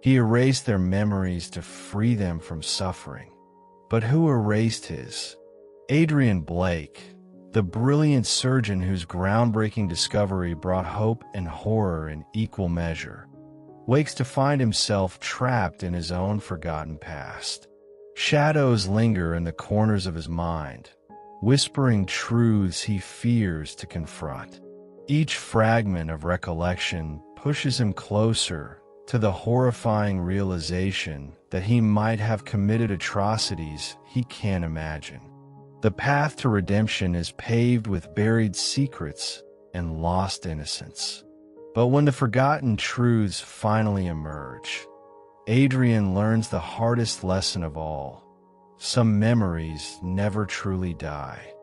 He erased their memories to free them from suffering. But who erased his? Adrien Blake, the brilliant surgeon whose groundbreaking discovery brought hope and horror in equal measure, wakes to find himself trapped in his own forgotten past. Shadows linger in the corners of his mind, whispering truths he fears to confront. Each fragment of recollection pushes him closer to the horrifying realization that he might have committed atrocities he can't imagine. The path to redemption is paved with buried secrets and lost innocence. But when the forgotten truths finally emerge, Adrien learns the hardest lesson of all. Some memories never truly die.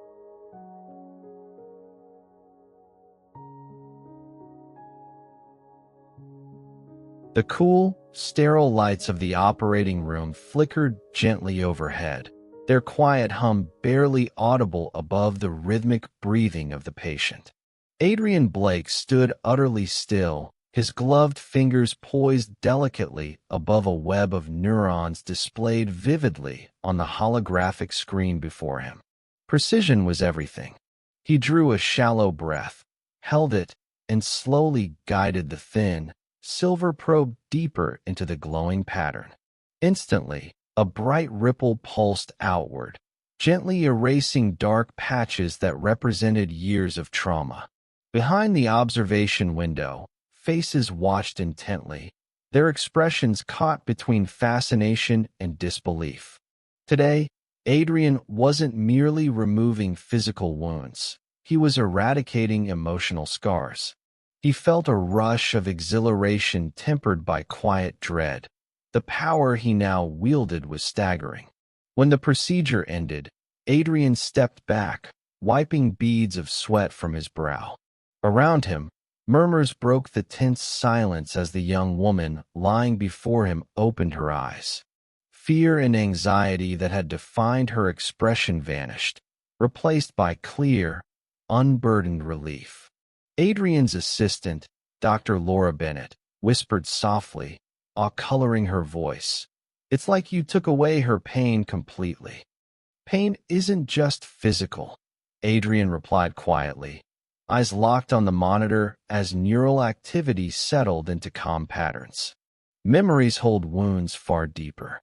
The cool, sterile lights of the operating room flickered gently overhead, their quiet hum barely audible above the rhythmic breathing of the patient. Adrien Blake stood utterly still, his gloved fingers poised delicately above a web of neurons displayed vividly on the holographic screen before him. Precision was everything. He drew a shallow breath, held it, and slowly guided the thin, silver probe deeper into the glowing pattern. Instantly, a bright ripple pulsed outward, gently erasing dark patches that represented years of trauma. Behind the observation window, faces watched intently, their expressions caught between fascination and disbelief. Today, Adrien wasn't merely removing physical wounds. He was eradicating emotional scars. He felt a rush of exhilaration tempered by quiet dread. The power he now wielded was staggering. When the procedure ended, Adrien stepped back, wiping beads of sweat from his brow. Around him, murmurs broke the tense silence as the young woman lying before him opened her eyes. Fear and anxiety that had defined her expression vanished, replaced by clear, unburdened relief. Adrienne's assistant, Dr. Laura Bennett, whispered softly, coloring her voice. "It's like you took away her pain completely." "Pain isn't just physical," Adrien replied quietly, eyes locked on the monitor as neural activity settled into calm patterns. Memories hold wounds far deeper.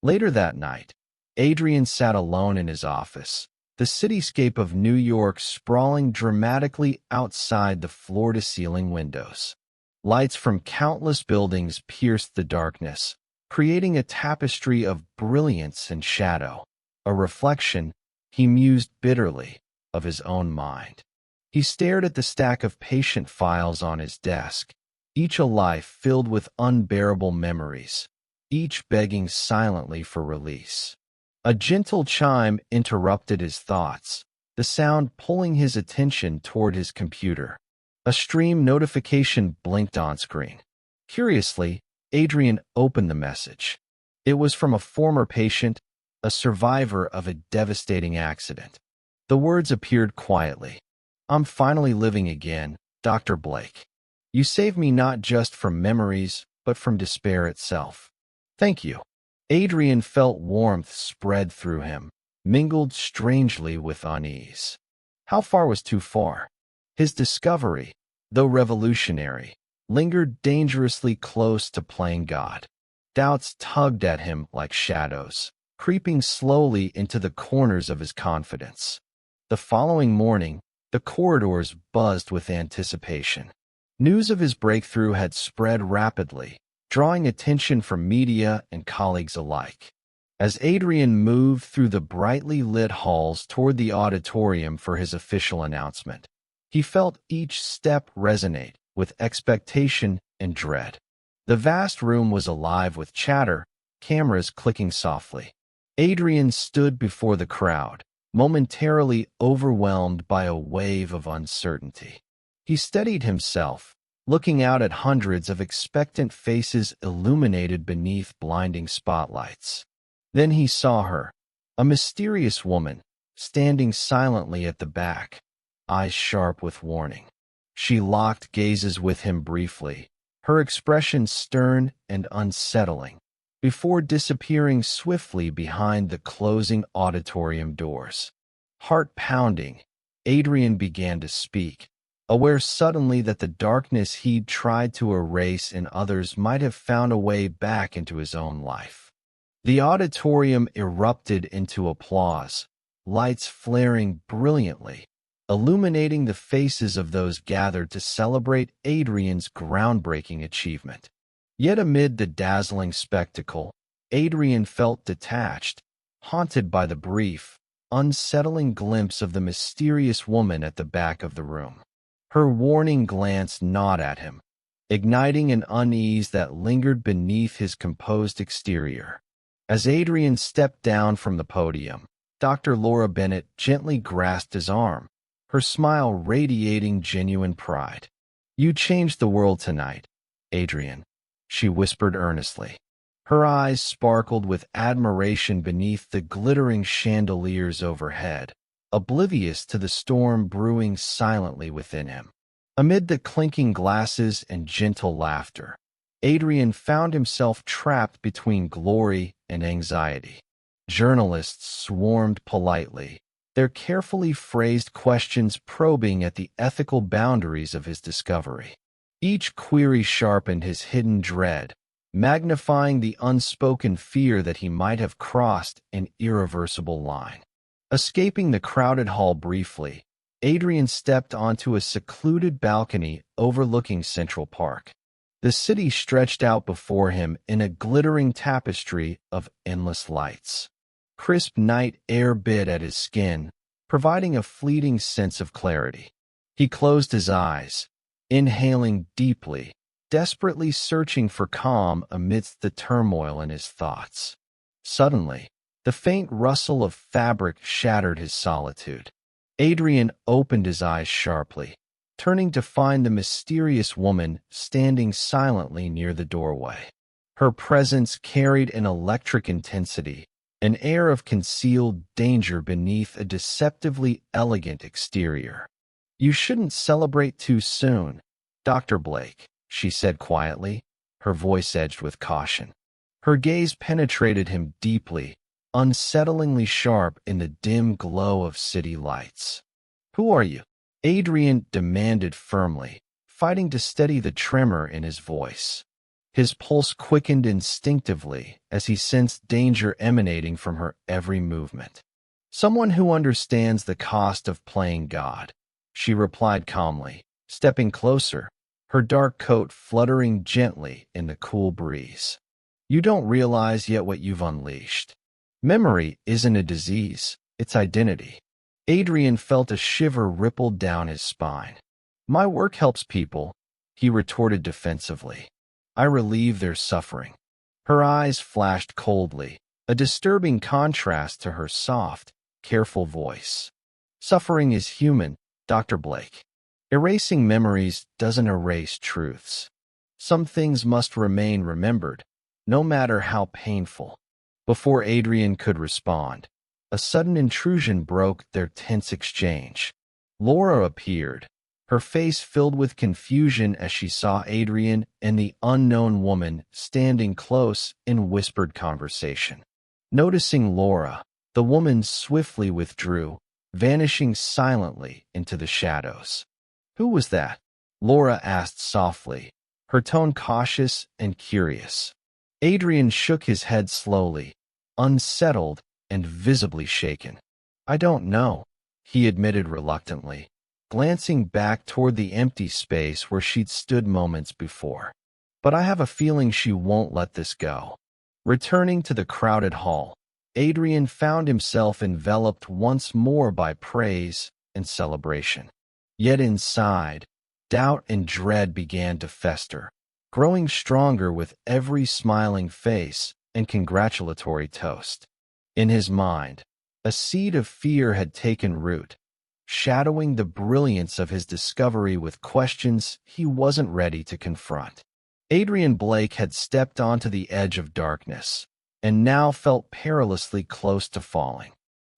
Later that night, Adrien sat alone in his office, the cityscape of New York sprawling dramatically outside the floor-to-ceiling windows. Lights from countless buildings pierced the darkness, creating a tapestry of brilliance and shadow, a reflection, he mused bitterly, of his own mind. He stared at the stack of patient files on his desk, each a life filled with unbearable memories, each begging silently for release. A gentle chime interrupted his thoughts, the sound pulling his attention toward his computer. A stream notification blinked on screen. Curiously, Adrien opened the message. It was from a former patient, a survivor of a devastating accident. The words appeared quietly. "I'm finally living again, Dr. Blake. You saved me not just from memories, but from despair itself. Thank you." Adrien felt warmth spread through him, mingled strangely with unease. How far was too far? His discovery, though revolutionary, lingered dangerously close to playing God. Doubts tugged at him like shadows, creeping slowly into the corners of his confidence. The following morning, the corridors buzzed with anticipation. News of his breakthrough had spread rapidly, drawing attention from media and colleagues alike. As Adrien moved through the brightly lit halls toward the auditorium for his official announcement, he felt each step resonate with expectation and dread. The vast room was alive with chatter, cameras clicking softly. Adrien stood before the crowd, momentarily overwhelmed by a wave of uncertainty. He steadied himself, looking out at hundreds of expectant faces illuminated beneath blinding spotlights. Then he saw her, a mysterious woman, standing silently at the back, eyes sharp with warning. She locked gazes with him briefly, her expression stern and unsettling, before disappearing swiftly behind the closing auditorium doors. Heart pounding, Adrien began to speak, aware suddenly that the darkness he'd tried to erase in others might have found a way back into his own life. The auditorium erupted into applause, lights flaring brilliantly, illuminating the faces of those gathered to celebrate Adrien's groundbreaking achievement. Yet amid the dazzling spectacle, Adrien felt detached, haunted by the brief, unsettling glimpse of the mysterious woman at the back of the room. Her warning glance gnawed at him, igniting an unease that lingered beneath his composed exterior. As Adrien stepped down from the podium, Dr. Laura Bennett gently grasped his arm, her smile radiating genuine pride. "You changed the world tonight, Adrien," she whispered earnestly. Her eyes sparkled with admiration beneath the glittering chandeliers overhead, oblivious to the storm brewing silently within him. Amid the clinking glasses and gentle laughter, Adrien found himself trapped between glory and anxiety. Journalists swarmed politely, their carefully phrased questions probing at the ethical boundaries of his discovery. Each query sharpened his hidden dread, magnifying the unspoken fear that he might have crossed an irreversible line. Escaping the crowded hall briefly, Adrien stepped onto a secluded balcony overlooking Central Park. The city stretched out before him in a glittering tapestry of endless lights. Crisp night air bit at his skin, providing a fleeting sense of clarity. He closed his eyes, inhaling deeply, desperately searching for calm amidst the turmoil in his thoughts. Suddenly, the faint rustle of fabric shattered his solitude. Adrien opened his eyes sharply, turning to find the mysterious woman standing silently near the doorway. Her presence carried an electric intensity, an air of concealed danger beneath a deceptively elegant exterior. "You shouldn't celebrate too soon, Dr. Blake," she said quietly, her voice edged with caution. Her gaze penetrated him deeply, unsettlingly sharp in the dim glow of city lights. "Who are you?" Adrien demanded firmly, fighting to steady the tremor in his voice. His pulse quickened instinctively as he sensed danger emanating from her every movement. "Someone who understands the cost of playing God," she replied calmly, stepping closer, her dark coat fluttering gently in the cool breeze. "You don't realize yet what you've unleashed. Memory isn't a disease, it's identity." Adrien felt a shiver ripple down his spine. "My work helps people," he retorted defensively. "I relieve their suffering." Her eyes flashed coldly, a disturbing contrast to her soft, careful voice. "Suffering is human, Dr. Blake. Erasing memories doesn't erase truths. Some things must remain remembered, no matter how painful." Before Adrien could respond, a sudden intrusion broke their tense exchange. Laura appeared, her face filled with confusion as she saw Adrien and the unknown woman standing close in whispered conversation. Noticing Laura, the woman swiftly withdrew, vanishing silently into the shadows. "Who was that?" Laura asked softly, her tone cautious and curious. Adrien shook his head slowly, unsettled and visibly shaken. "I don't know," he admitted reluctantly, glancing back toward the empty space where she'd stood moments before. "But I have a feeling she won't let this go." Returning to the crowded hall, Adrien found himself enveloped once more by praise and celebration. Yet inside, doubt and dread began to fester, growing stronger with every smiling face and congratulatory toast. In his mind, a seed of fear had taken root, shadowing the brilliance of his discovery with questions he wasn't ready to confront. Adrien Blake had stepped onto the edge of darkness, and now felt perilously close to falling.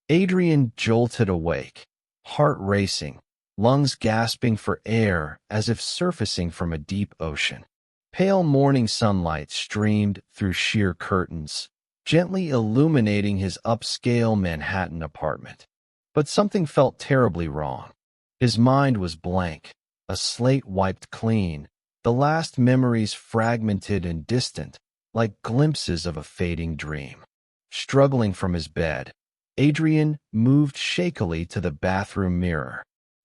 Adrien jolted awake, heart racing, lungs gasping for air as if surfacing from a deep ocean. Pale morning sunlight streamed through sheer curtains, gently illuminating his upscale Manhattan apartment. But something felt terribly wrong. His mind was blank, a slate wiped clean, the last memories fragmented and distant, like glimpses of a fading dream. Struggling from his bed, Adrien moved shakily to the bathroom mirror.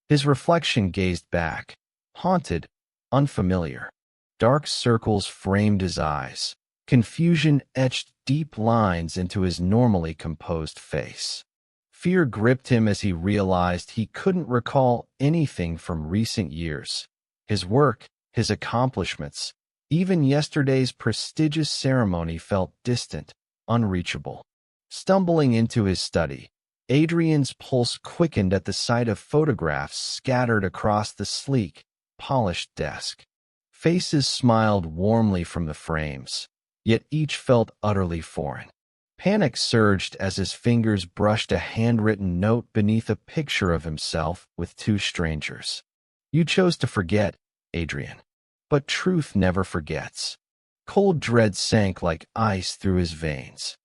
His reflection gazed back, haunted, unfamiliar. Dark circles framed his eyes. Confusion etched deep lines into his normally composed face. Fear gripped him as he realized he couldn't recall anything from recent years. His work, his accomplishments, even yesterday's prestigious ceremony felt distant, unreachable. Stumbling into his study, Adrien's pulse quickened at the sight of photographs scattered across the sleek, polished desk. Faces smiled warmly from the frames, yet each felt utterly foreign. Panic surged as his fingers brushed a handwritten note beneath a picture of himself with two strangers. "You chose to forget, Adrien. But truth never forgets." Cold dread sank like ice through his veins.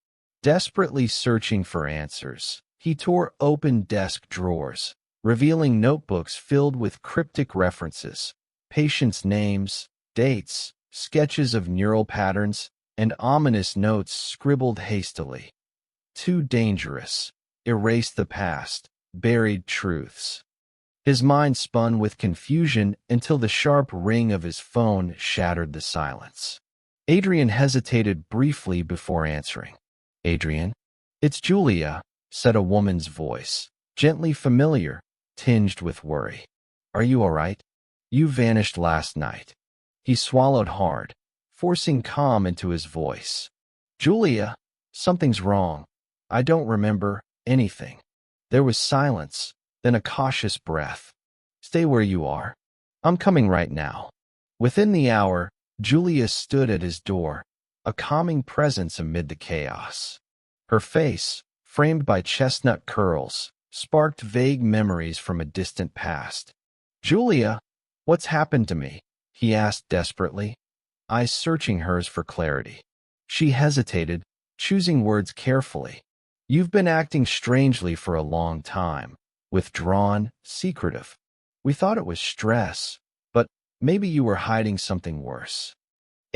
Desperately searching for answers, he tore open desk drawers, revealing notebooks filled with cryptic references, patients' names, dates, sketches of neural patterns, and ominous notes scribbled hastily. Too dangerous. Erased the past. Buried truths. His mind spun with confusion until the sharp ring of his phone shattered the silence. Adrien hesitated briefly before answering. "Adrien?" "It's Julia," said a woman's voice, gently familiar, tinged with worry. "Are you all right? You vanished last night." He swallowed hard, forcing calm into his voice. "Julia, something's wrong. I don't remember anything." There was silence, then a cautious breath. "Stay where you are. I'm coming right now." Within the hour, Julia stood at his door, a calming presence amid the chaos. Her face, framed by chestnut curls, sparked vague memories from a distant past. "Julia, what's happened to me?" he asked desperately, eyes searching hers for clarity. She hesitated, choosing words carefully. "You've been acting strangely for a long time, withdrawn, secretive. We thought it was stress, but maybe you were hiding something worse."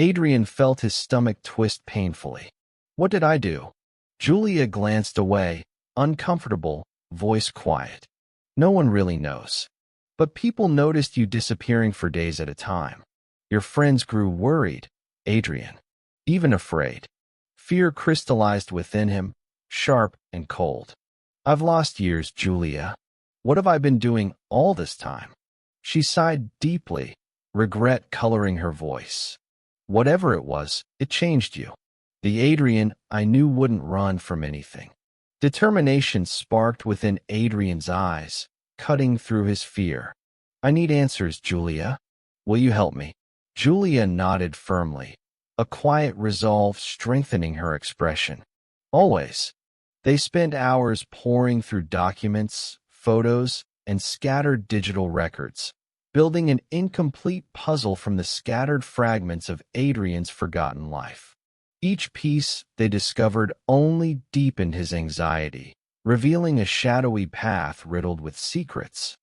Adrien felt his stomach twist painfully. "What did I do?" Julia glanced away, uncomfortable, voice quiet. "No one really knows. But people noticed you disappearing for days at a time. Your friends grew worried, Adrien, even afraid." Fear crystallized within him, sharp and cold. "I've lost years, Julia. What have I been doing all this time?" She sighed deeply, regret coloring her voice. "Whatever it was, it changed you. The Adrien I knew wouldn't run from anything." Determination sparked within Adrien's eyes, cutting through his fear. "I need answers, Julia. Will you help me?" Julia nodded firmly, a quiet resolve strengthening her expression. "Always." They spent hours poring through documents, photos, and scattered digital records, building an incomplete puzzle from the scattered fragments of Adrien's forgotten life. Each piece, they discovered, only deepened his anxiety, revealing a shadowy path riddled with secrets.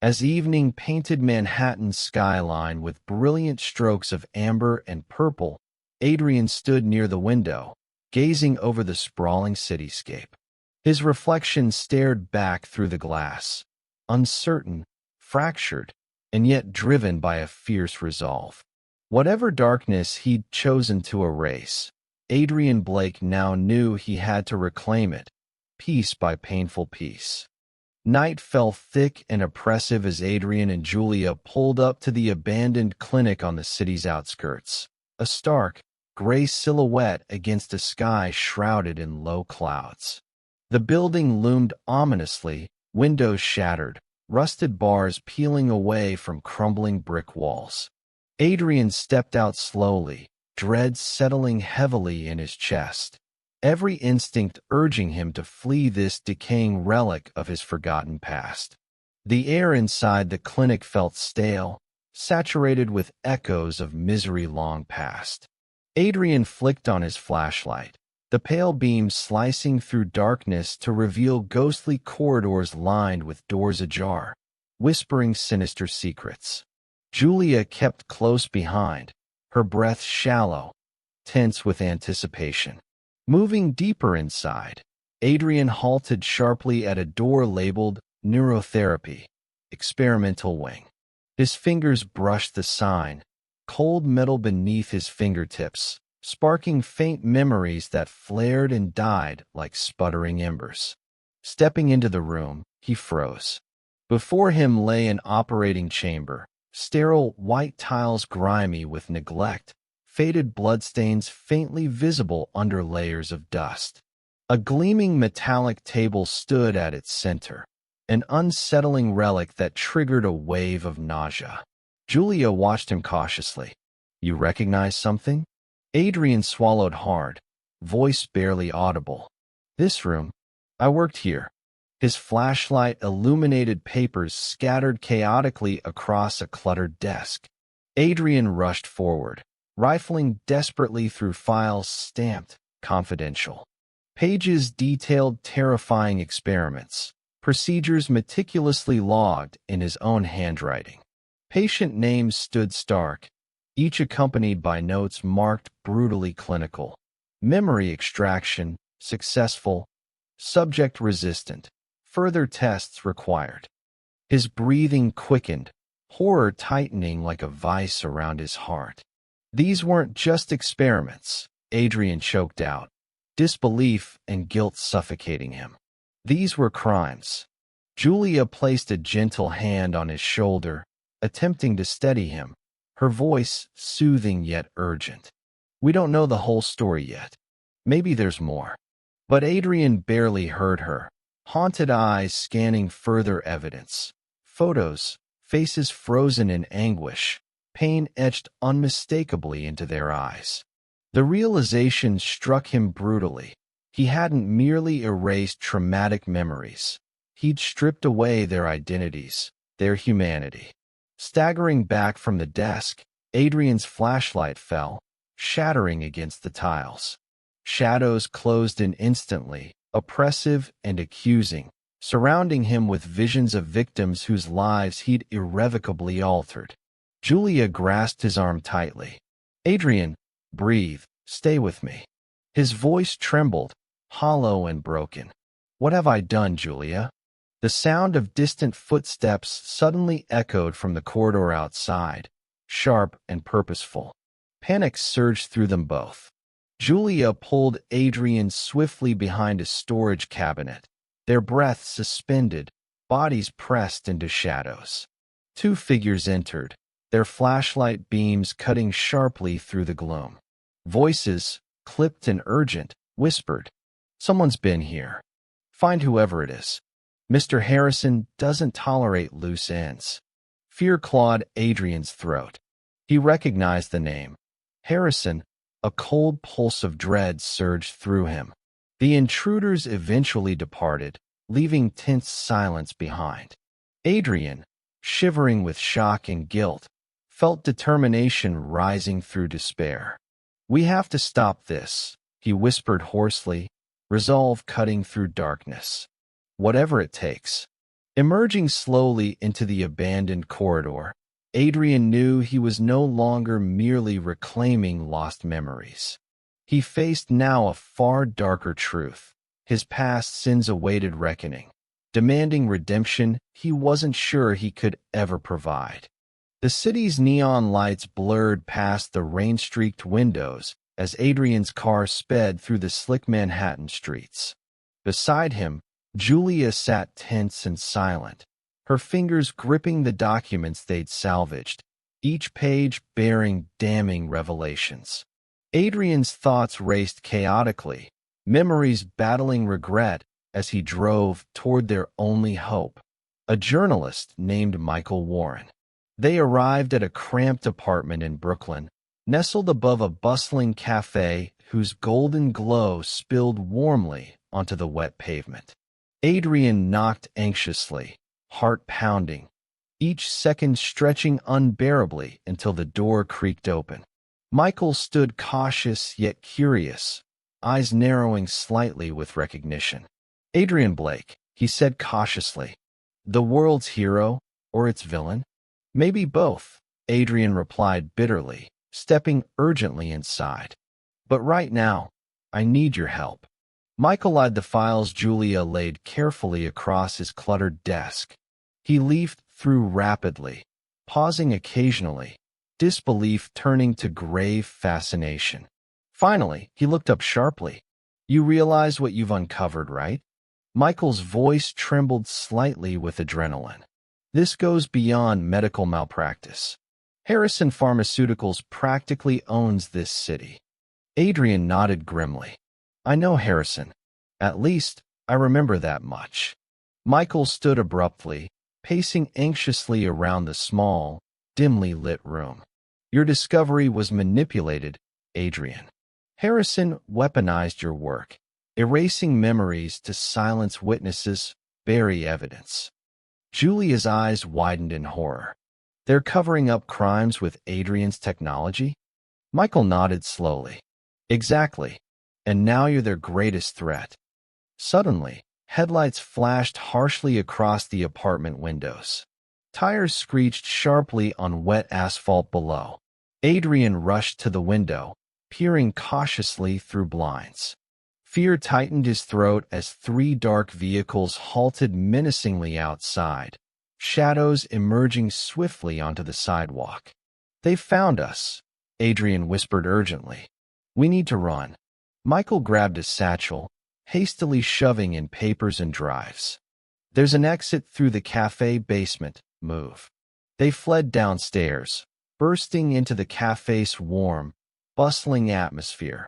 As evening painted Manhattan's skyline with brilliant strokes of amber and purple, Adrien stood near the window, gazing over the sprawling cityscape. His reflection stared back through the glass, uncertain, fractured, and yet driven by a fierce resolve. Whatever darkness he'd chosen to erase, Adrien Blake now knew he had to reclaim it, piece by painful piece. Night fell thick and oppressive as Adrien and Julia pulled up to the abandoned clinic on the city's outskirts, a stark, gray silhouette against a sky shrouded in low clouds. The building loomed ominously, windows shattered, rusted bars peeling away from crumbling brick walls. Adrien stepped out slowly, dread settling heavily in his chest, every instinct urging him to flee this decaying relic of his forgotten past. The air inside the clinic felt stale, saturated with echoes of misery long past. Adrien flicked on his flashlight, the pale beam slicing through darkness to reveal ghostly corridors lined with doors ajar, whispering sinister secrets. Julia kept close behind, her breath shallow, tense with anticipation. Moving deeper inside, Adrien halted sharply at a door labeled Neurotherapy, Experimental Wing. His fingers brushed the sign, cold metal beneath his fingertips, sparking faint memories that flared and died like sputtering embers. Stepping into the room, he froze. Before him lay an operating chamber, sterile white tiles grimy with neglect, faded bloodstains faintly visible under layers of dust. A gleaming metallic table stood at its center, an unsettling relic that triggered a wave of nausea. Julia watched him cautiously. "You recognize something?" Adrien swallowed hard, voice barely audible. "This room. I worked here." His flashlight illuminated papers scattered chaotically across a cluttered desk. Adrien rushed forward, rifling desperately through files stamped confidential. Pages detailed terrifying experiments, procedures meticulously logged in his own handwriting. Patient names stood stark, each accompanied by notes marked brutally clinical. Memory extraction, successful. Subject resistant. Further tests required. His breathing quickened, horror tightening like a vice around his heart. These weren't just experiments, Adrien choked out, disbelief and guilt suffocating him. These were crimes. Julia placed a gentle hand on his shoulder, attempting to steady him, her voice soothing yet urgent. "We don't know the whole story yet. Maybe there's more." But Adrien barely heard her, haunted eyes scanning further evidence. Photos, faces frozen in anguish, pain etched unmistakably into their eyes. The realization struck him brutally. He hadn't merely erased traumatic memories. He'd stripped away their identities, their humanity. Staggering back from the desk, Adrien's flashlight fell, shattering against the tiles. Shadows closed in instantly, oppressive and accusing, surrounding him with visions of victims whose lives he'd irrevocably altered. Julia grasped his arm tightly. "Adrien, breathe, stay with me." His voice trembled, hollow and broken. "What have I done, Julia?" The sound of distant footsteps suddenly echoed from the corridor outside, sharp and purposeful. Panic surged through them both. Julia pulled Adrien swiftly behind a storage cabinet, their breaths suspended, bodies pressed into shadows. Two figures entered, their flashlight beams cutting sharply through the gloom. Voices, clipped and urgent, whispered, "Someone's been here. Find whoever it is. Mr. Harrison doesn't tolerate loose ends." Fear clawed Adrien's throat. He recognized the name. Harrison. A cold pulse of dread surged through him. The intruders eventually departed, leaving tense silence behind. Adrien, shivering with shock and guilt, felt determination rising through despair. "We have to stop this," he whispered hoarsely, resolve cutting through darkness. "Whatever it takes." Emerging slowly into the abandoned corridor, Adrien knew he was no longer merely reclaiming lost memories. He faced now a far darker truth. His past sins awaited reckoning, demanding redemption he wasn't sure he could ever provide. The city's neon lights blurred past the rain-streaked windows as Adrien's car sped through the slick Manhattan streets. Beside him, Julia sat tense and silent, her fingers gripping the documents they'd salvaged, each page bearing damning revelations. Adrien's thoughts raced chaotically, memories battling regret as he drove toward their only hope, a journalist named Michael Warren. They arrived at a cramped apartment in Brooklyn, nestled above a bustling cafe whose golden glow spilled warmly onto the wet pavement. Adrien knocked anxiously, heart pounding. each second stretching unbearably until the door creaked open. Michael stood cautious yet curious, eyes narrowing slightly with recognition. "Adrien Blake," he said cautiously. "The world's hero or its villain?" "Maybe both," Adrienne replied bitterly, stepping urgently inside. "But right now, I need your help." Michael eyed the files Julia laid carefully across his cluttered desk. He leafed through rapidly, pausing occasionally, disbelief turning to grave fascination. Finally, he looked up sharply. "You realize what you've uncovered, right?" Michael's voice trembled slightly with adrenaline. "This goes beyond medical malpractice. Harrison Pharmaceuticals practically owns this city." Adrian nodded grimly. "I know Harrison. At least, I remember that much." Michael stood abruptly, pacing anxiously around the small, dimly lit room. "Your discovery was manipulated, Adrian. Harrison weaponized your work, erasing memories to silence witnesses, bury evidence." Julia's eyes widened in horror. "They're covering up crimes with Adrian's technology?" Michael nodded slowly. "Exactly. And now you're their greatest threat." Suddenly, headlights flashed harshly across the apartment windows. Tires screeched sharply on wet asphalt below. Adrian rushed to the window, peering cautiously through blinds. Fear tightened his throat as three dark vehicles halted menacingly outside, shadows emerging swiftly onto the sidewalk. "They've found us," Adrian whispered urgently. "We need to run." Michael grabbed a satchel, hastily shoving in papers and drives. "There's an exit through the cafe basement. Move." They fled downstairs, bursting into the cafe's warm, bustling atmosphere,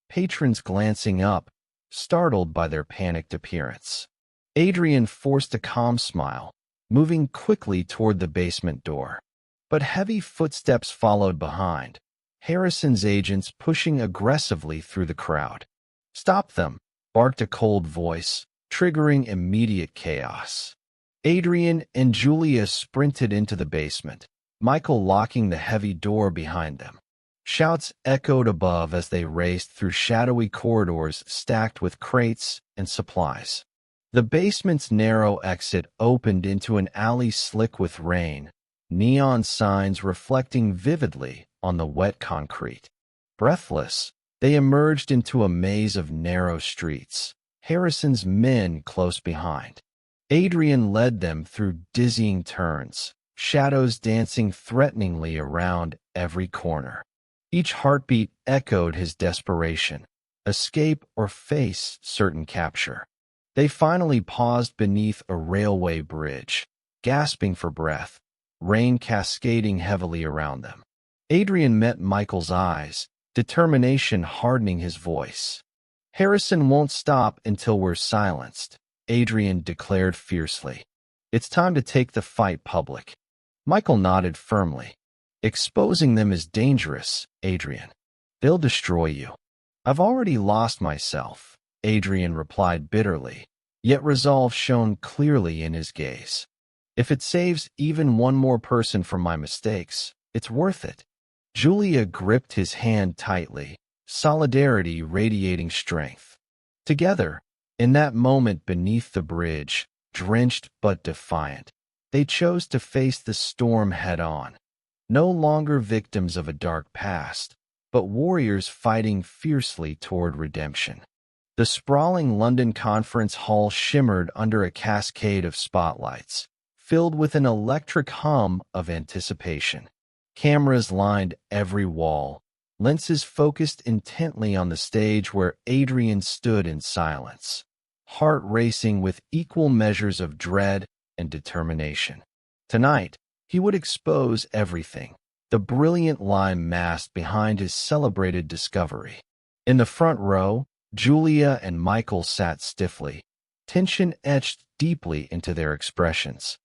patrons glancing up, startled by their panicked appearance. Adrian forced a calm smile, moving quickly toward the basement door. But heavy footsteps followed behind, Harrison's agents pushing aggressively through the crowd. "Stop them," barked a cold voice, triggering immediate chaos. Adrian and Julia sprinted into the basement, Michael locking the heavy door behind them. Shouts echoed above as they raced through shadowy corridors stacked with crates and supplies. The basement's narrow exit opened into an alley slick with rain, neon signs reflecting vividly on the wet concrete. Breathless, they emerged into a maze of narrow streets, Harrison's men close behind. Adrian led them through dizzying turns, shadows dancing threateningly around every corner. Each heartbeat echoed his desperation, escape or face certain capture. They finally paused beneath a railway bridge, gasping for breath, rain cascading heavily around them. Adrian met Michael's eyes, determination hardening his voice. "Harrison won't stop until we're silenced," Adrian declared fiercely. "It's time to take the fight public." Michael nodded firmly. "Exposing them is dangerous, Adrian. They'll destroy you." "I've already lost myself," Adrian replied bitterly, yet resolve shone clearly in his gaze. "If it saves even one more person from my mistakes, it's worth it." Julia gripped his hand tightly, solidarity radiating strength. Together, in that moment beneath the bridge, drenched but defiant, they chose to face the storm head-on. No longer victims of a dark past, but warriors fighting fiercely toward redemption. The sprawling London conference hall shimmered under a cascade of spotlights, filled with an electric hum of anticipation. Cameras lined every wall, lenses focused intently on the stage where Adrian stood in silence, heart racing with equal measures of dread and determination. Tonight, he would expose everything, the brilliant lie masked behind his celebrated discovery. In the front row, Julia and Michael sat stiffly, tension etched deeply into their expressions.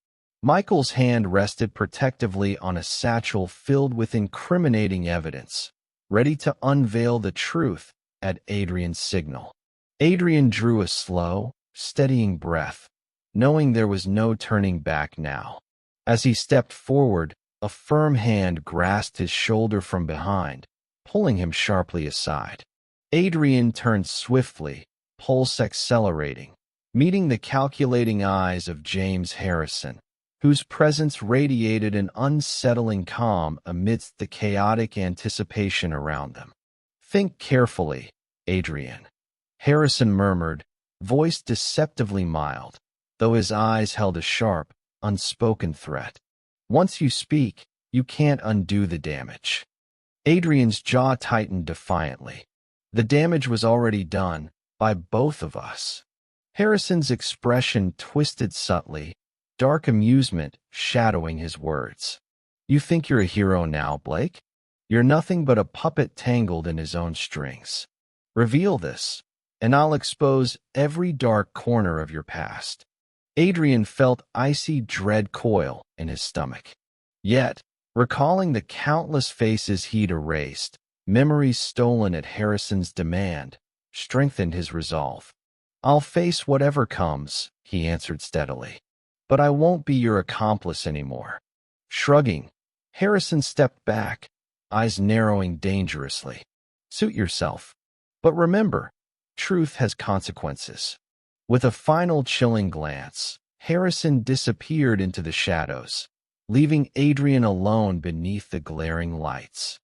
Michael's hand rested protectively on a satchel filled with incriminating evidence, ready to unveil the truth at Adrian's signal. Adrian drew a slow, steadying breath, knowing there was no turning back now. As he stepped forward, a firm hand grasped his shoulder from behind, pulling him sharply aside. Adrien turned swiftly, pulse accelerating, meeting the calculating eyes of James Harrison, whose presence radiated an unsettling calm amidst the chaotic anticipation around them. "Think carefully, Adrien," Harrison murmured, voice deceptively mild, though his eyes held a sharp, unspoken threat. "Once you speak, you can't undo the damage." Adrien's jaw tightened defiantly. The damage was already done, by both of us. Harrison's expression twisted subtly, dark amusement shadowing his words. "You think you're a hero now, Blake? You're nothing but a puppet tangled in his own strings. Reveal this, and I'll expose every dark corner of your past." Adrien felt icy dread coil in his stomach. Yet, recalling the countless faces he'd erased, memories stolen at Harrison's demand, strengthened his resolve. "I'll face whatever comes," he answered steadily. "But I won't be your accomplice anymore." Shrugging, Harrison stepped back, eyes narrowing dangerously. "Suit yourself. But remember, truth has consequences." With a final chilling glance, Harrison disappeared into the shadows, leaving Adrien alone beneath the glaring lights.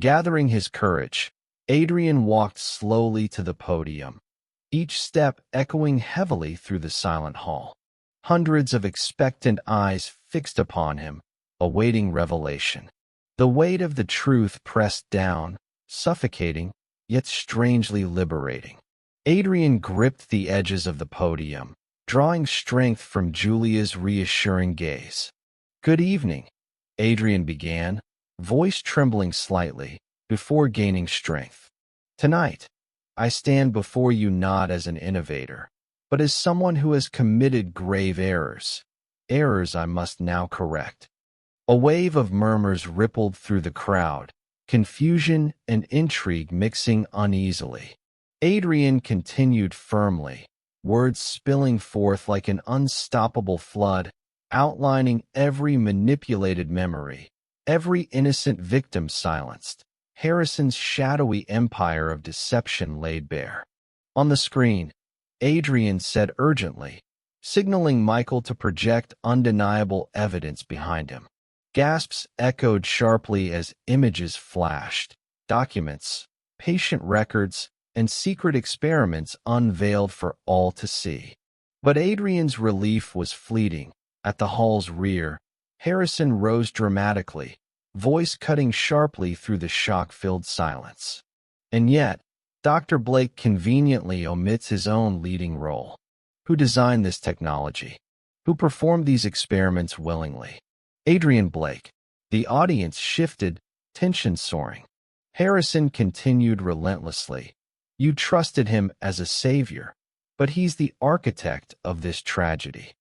Gathering his courage, Adrien walked slowly to the podium, each step echoing heavily through the silent hall. Hundreds of expectant eyes fixed upon him, awaiting revelation. The weight of the truth pressed down, suffocating, yet strangely liberating. Adrien gripped the edges of the podium, drawing strength from Julia's reassuring gaze. "Good evening," Adrien began, voice trembling slightly, before gaining strength. "Tonight, I stand before you not as an innovator, but as someone who has committed grave errors. Errors I must now correct." A wave of murmurs rippled through the crowd, confusion and intrigue mixing uneasily. Adrien continued firmly, words spilling forth like an unstoppable flood, outlining every manipulated memory, every innocent victim silenced, Harrison's shadowy empire of deception laid bare. On the screen, Adrien said urgently, signaling Michael to project undeniable evidence behind him. Gasps echoed sharply as images flashed, documents, patient records, and secret experiments unveiled for all to see. But Adrien's relief was fleeting. At the hall's rear, Harrison rose dramatically, voice cutting sharply through the shock-filled silence. And yet, Dr. Blake conveniently omits his own leading role. Who designed this technology? Who performed these experiments willingly? Adrien Blake. The audience shifted, tension soaring. Harrison continued relentlessly. "You trusted him as a savior, but he's the architect of this tragedy."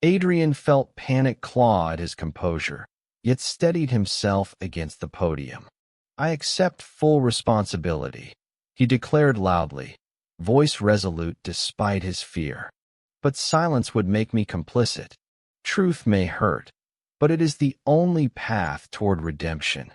Adrien felt panic claw at his composure, yet steadied himself against the podium. "I accept full responsibility," he declared loudly, voice resolute despite his fear. "But silence would make me complicit. Truth may hurt, but it is the only path toward redemption."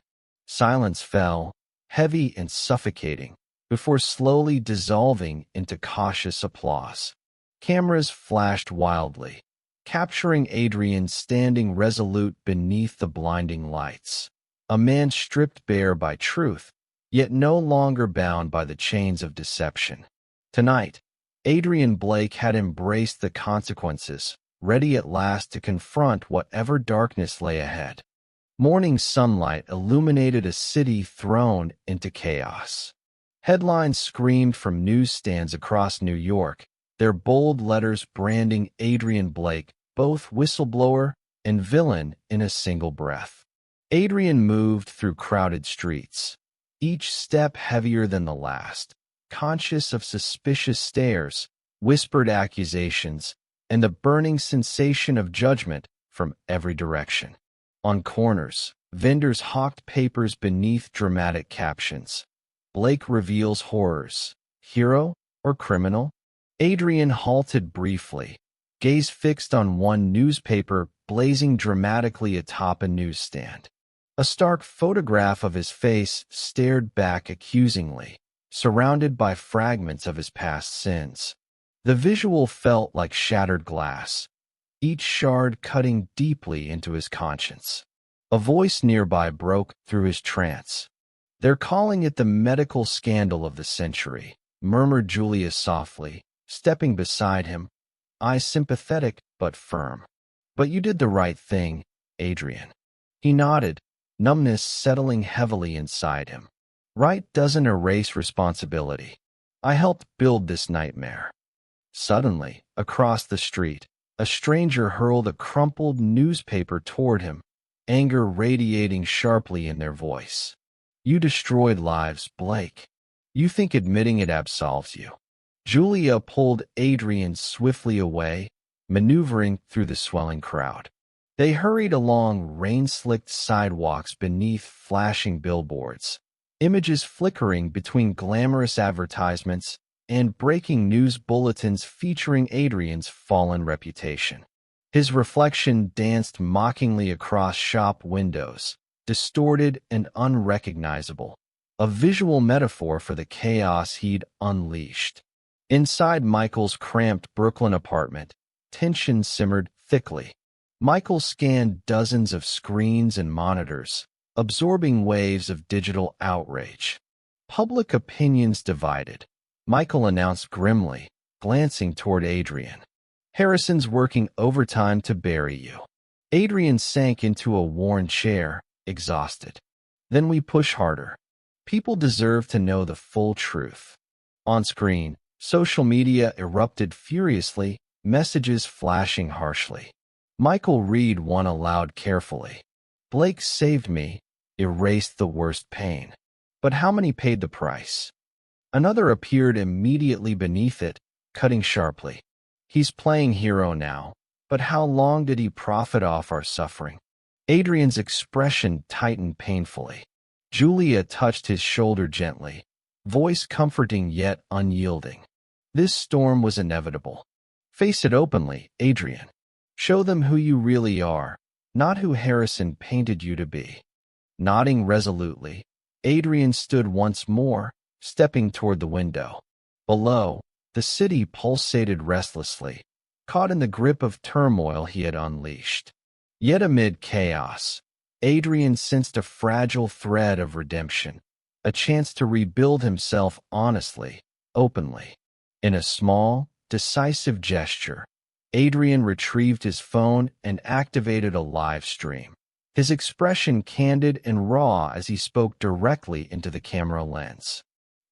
Silence fell, heavy and suffocating, before slowly dissolving into cautious applause. Cameras flashed wildly, capturing Adrien standing resolute beneath the blinding lights. A man stripped bare by truth, yet no longer bound by the chains of deception. Tonight, Adrien Blake had embraced the consequences, ready at last to confront whatever darkness lay ahead. Morning sunlight illuminated a city thrown into chaos. Headlines screamed from newsstands across New York, their bold letters branding Adrien Blake both whistleblower and villain in a single breath. Adrien moved through crowded streets, each step heavier than the last, conscious of suspicious stares, whispered accusations, and the burning sensation of judgment from every direction. On corners, vendors hawked papers beneath dramatic captions. "Blake reveals horrors. Hero or criminal?" Adrien halted briefly, gaze fixed on one newspaper blazing dramatically atop a newsstand. A stark photograph of his face stared back accusingly, surrounded by fragments of his past sins. The visual felt like shattered glass, each shard cutting deeply into his conscience. A voice nearby broke through his trance. "They're calling it the medical scandal of the century," murmured Julia softly, stepping beside him, eyes sympathetic but firm. "But you did the right thing, Adrien." He nodded, numbness settling heavily inside him. "Right doesn't erase responsibility. I helped build this nightmare." Suddenly, across the street, a stranger hurled a crumpled newspaper toward him, anger radiating sharply in their voice. "You destroyed lives, Blake. You think admitting it absolves you." Julia pulled Adrien swiftly away, maneuvering through the swelling crowd. They hurried along rain-slicked sidewalks beneath flashing billboards, images flickering between glamorous advertisements and breaking news bulletins featuring Adrien's fallen reputation. His reflection danced mockingly across shop windows, distorted and unrecognizable, a visual metaphor for the chaos he'd unleashed. Inside Michael's cramped Brooklyn apartment, tension simmered thickly. Michael scanned dozens of screens and monitors, absorbing waves of digital outrage. Public opinions divided. Michael announced grimly, glancing toward Adrien. "Harrison's working overtime to bury you." Adrien sank into a worn chair, exhausted. "Then we push harder. People deserve to know the full truth." On screen, social media erupted furiously, messages flashing harshly. Michael read one aloud carefully. "Blake saved me, erased the worst pain. But how many paid the price?" Another appeared immediately beneath it, cutting sharply. "He's playing hero now, but how long did he profit off our suffering?" Adrien's expression tightened painfully. Julia touched his shoulder gently, voice comforting yet unyielding. "This storm was inevitable. Face it openly, Adrien. Show them who you really are, not who Harrison painted you to be." Nodding resolutely, Adrien stood once more, stepping toward the window. Below, the city pulsated restlessly, caught in the grip of turmoil he had unleashed. Yet amid chaos, Adrien sensed a fragile thread of redemption, a chance to rebuild himself honestly, openly. In a small, decisive gesture, Adrien retrieved his phone and activated a live stream, his expression candid and raw as he spoke directly into the camera lens.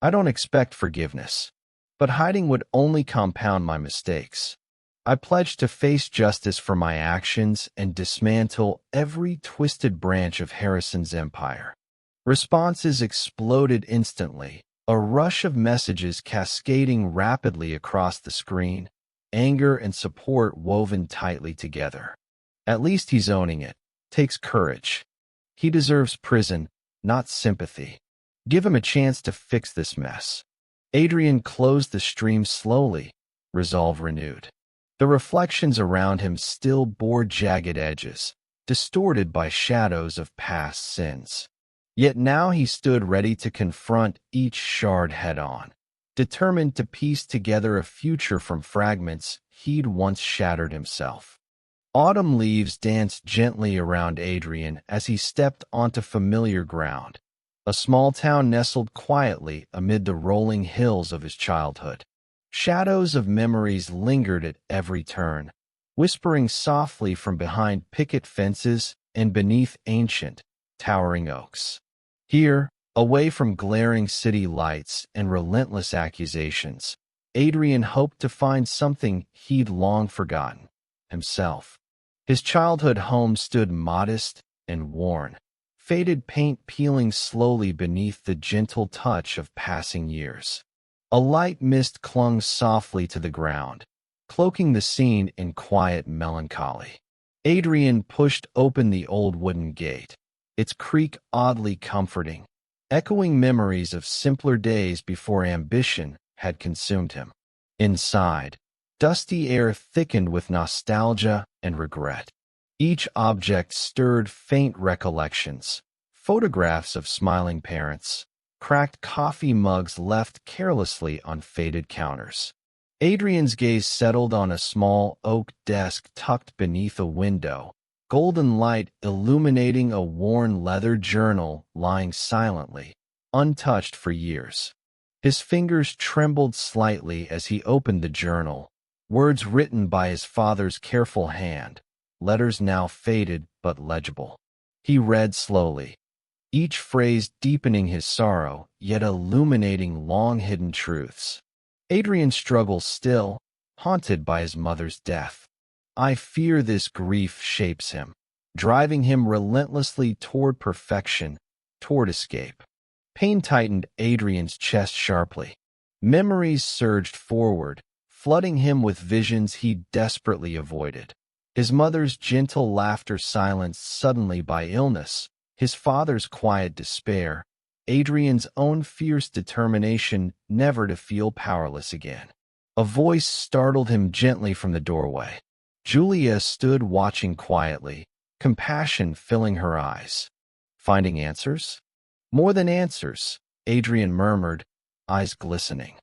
"I don't expect forgiveness, but hiding would only compound my mistakes. I pledge to face justice for my actions and dismantle every twisted branch of Harrison's empire." Responses exploded instantly, a rush of messages cascading rapidly across the screen, anger and support woven tightly together. "At least he's owning it. Takes courage. He deserves prison, not sympathy. Give him a chance to fix this mess." Adrien closed the stream slowly, resolve renewed. The reflections around him still bore jagged edges, distorted by shadows of past sins. Yet now he stood ready to confront each shard head-on, determined to piece together a future from fragments he'd once shattered himself. Autumn leaves danced gently around Adrien as he stepped onto familiar ground, a small town nestled quietly amid the rolling hills of his childhood. Shadows of memories lingered at every turn, whispering softly from behind picket fences and beneath ancient, towering oaks. Here, away from glaring city lights and relentless accusations, Adrien hoped to find something he'd long forgotten: himself. His childhood home stood modest and worn, faded paint peeling slowly beneath the gentle touch of passing years. A light mist clung softly to the ground, cloaking the scene in quiet melancholy. Adrien pushed open the old wooden gate, its creak oddly comforting, echoing memories of simpler days before ambition had consumed him. Inside, dusty air thickened with nostalgia and regret. Each object stirred faint recollections. Photographs of smiling parents, cracked coffee mugs left carelessly on faded counters. Adrienne's gaze settled on a small oak desk tucked beneath a window, golden light illuminating a worn leather journal lying silently, untouched for years. His fingers trembled slightly as he opened the journal, words written by his father's careful hand, letters now faded but legible. He read slowly, each phrase deepening his sorrow, yet illuminating long-hidden truths. Adrien struggles still, haunted by his mother's death. I fear this grief shapes him, driving him relentlessly toward perfection, toward escape. Pain tightened Adrien's chest sharply. Memories surged forward, flooding him with visions he desperately avoided. His mother's gentle laughter silenced suddenly by illness, his father's quiet despair, Adrien's own fierce determination never to feel powerless again. A voice startled him gently from the doorway. Julia stood watching quietly, compassion filling her eyes. Finding answers? More than answers, Adrien murmured, eyes glistening.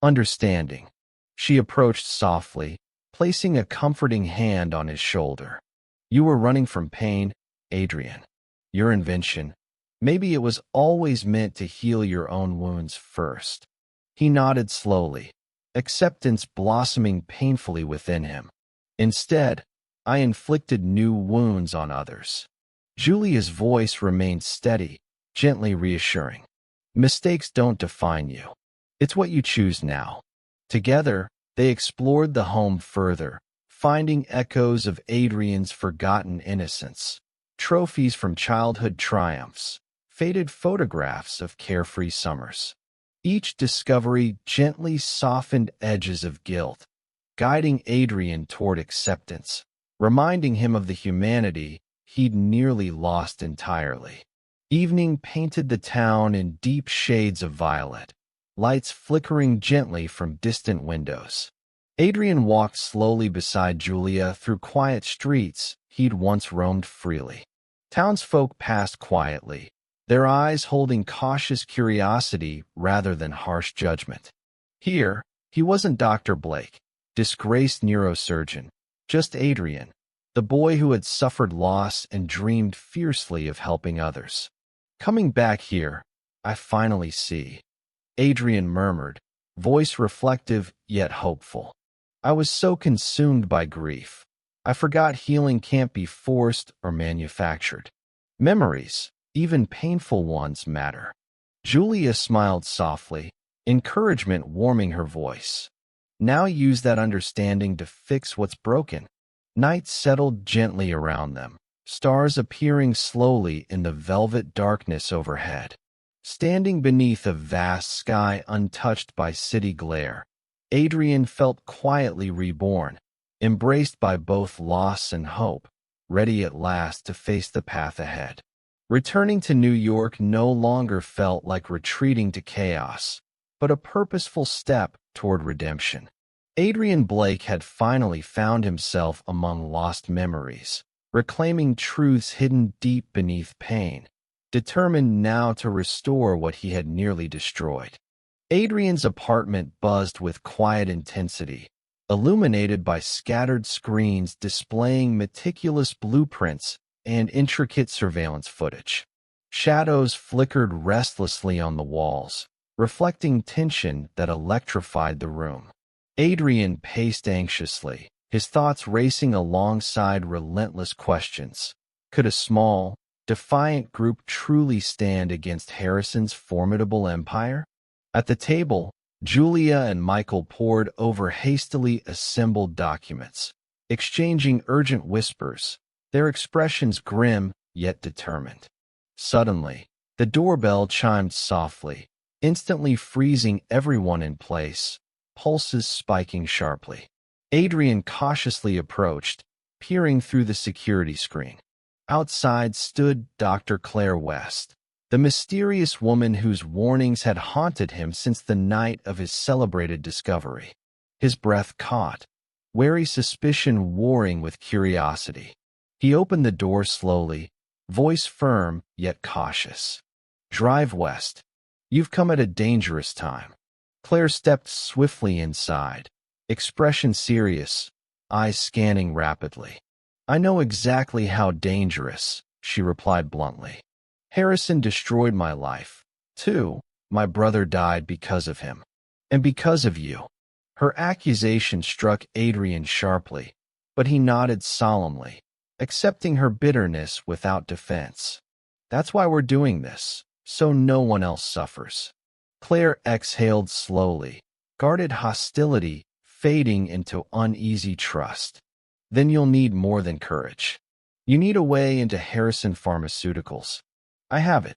Understanding. She approached softly, placing a comforting hand on his shoulder. You were running from pain, Adrien. Your invention. Maybe it was always meant to heal your own wounds first. He nodded slowly, acceptance blossoming painfully within him. Instead, I inflicted new wounds on others. Julia's voice remained steady, gently reassuring. Mistakes don't define you. It's what you choose now. Together, they explored the home further, finding echoes of Adrien's forgotten innocence, trophies from childhood triumphs, faded photographs of carefree summers. Each discovery gently softened edges of guilt, guiding Adrien toward acceptance, reminding him of the humanity he'd nearly lost entirely. Evening painted the town in deep shades of violet, lights flickering gently from distant windows. Adrien walked slowly beside Julia through quiet streets he'd once roamed freely. Townsfolk passed quietly, their eyes holding cautious curiosity rather than harsh judgment. Here, he wasn't Dr. Blake, disgraced neurosurgeon, just Adrien, the boy who had suffered loss and dreamed fiercely of helping others. Coming back here, I finally see, Adrien murmured, voice reflective yet hopeful. I was so consumed by grief, I forgot healing can't be forced or manufactured. Memories, even painful ones, matter. Julia smiled softly, encouragement warming her voice. Now use that understanding to fix what's broken. Night settled gently around them, stars appearing slowly in the velvet darkness overhead. Standing beneath a vast sky untouched by city glare, Adrien felt quietly reborn, embraced by both loss and hope, ready at last to face the path ahead. Returning to New York no longer felt like retreating to chaos, but a purposeful step toward redemption. Adrien Blake had finally found himself among lost memories, reclaiming truths hidden deep beneath pain, determined now to restore what he had nearly destroyed. Adrien's apartment buzzed with quiet intensity, illuminated by scattered screens displaying meticulous blueprints and intricate surveillance footage. Shadows flickered restlessly on the walls, reflecting tension that electrified the room. Adrien paced anxiously, his thoughts racing alongside relentless questions. Could a small, defiant group truly stand against Harrison's formidable empire? At the table, Julia and Michael pored over hastily assembled documents, exchanging urgent whispers, their expressions grim yet determined. Suddenly, the doorbell chimed softly, instantly freezing everyone in place, pulses spiking sharply. Adrien cautiously approached, peering through the security screen. Outside stood Dr. Claire West, the mysterious woman whose warnings had haunted him since the night of his celebrated discovery. His breath caught, wary suspicion warring with curiosity. He opened the door slowly, voice firm yet cautious. "Drive west. You've come at a dangerous time." Claire stepped swiftly inside, expression serious, eyes scanning rapidly. "I know exactly how dangerous," she replied bluntly. "Harrison destroyed my life, too. My brother died because of him. And because of you." Her accusation struck Adrien sharply, but he nodded solemnly, accepting her bitterness without defense. "That's why we're doing this, so no one else suffers." Claire exhaled slowly, guarded hostility fading into uneasy trust. "Then you'll need more than courage. You need a way into Harrison Pharmaceuticals. I have it."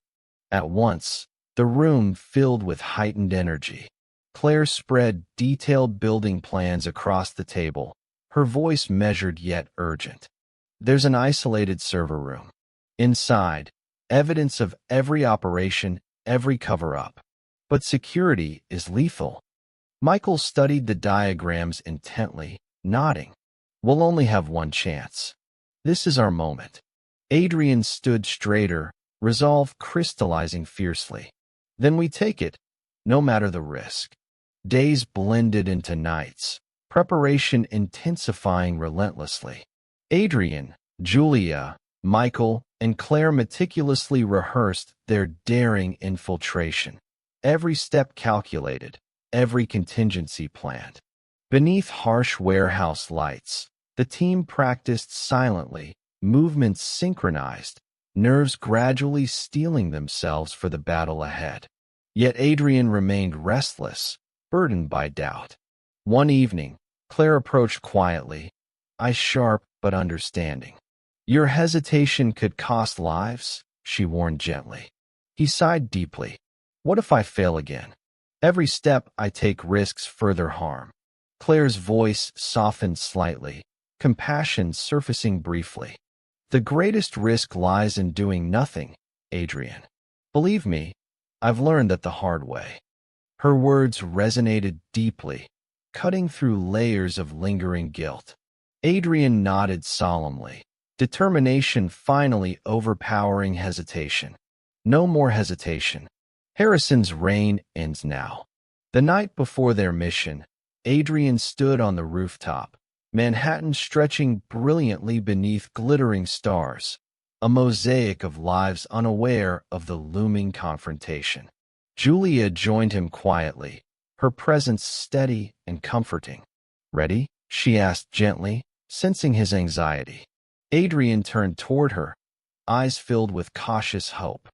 At once, the room filled with heightened energy. Claire spread detailed building plans across the table, her voice measured yet urgent. "There's an isolated server room. Inside, evidence of every operation, every cover-up. But security is lethal." Michael studied the diagrams intently, nodding. "We'll only have one chance. This is our moment." Adrien stood straighter, resolve crystallizing fiercely. "Then we take it, no matter the risk." Days blended into nights, preparation intensifying relentlessly. Adrien, Julia, Michael, and Claire meticulously rehearsed their daring infiltration. Every step calculated, every contingency planned. Beneath harsh warehouse lights, the team practiced silently, movements synchronized, nerves gradually steeling themselves for the battle ahead. Yet Adrien remained restless, burdened by doubt. One evening, Claire approached quietly, eyes sharp but understanding. "Your hesitation could cost lives," she warned gently. He sighed deeply. "What if I fail again? Every step I take risks further harm." Claire's voice softened slightly, compassion surfacing briefly. "The greatest risk lies in doing nothing, Adrien. Believe me, I've learned that the hard way." Her words resonated deeply, cutting through layers of lingering guilt. Adrien nodded solemnly, determination finally overpowering hesitation. No more hesitation. Harrison's reign ends now. The night before their mission, Adrien stood on the rooftop, Manhattan stretching brilliantly beneath glittering stars, a mosaic of lives unaware of the looming confrontation. Julia joined him quietly, her presence steady and comforting. "Ready?" she asked gently, sensing his anxiety. Adrien turned toward her, eyes filled with cautious hope.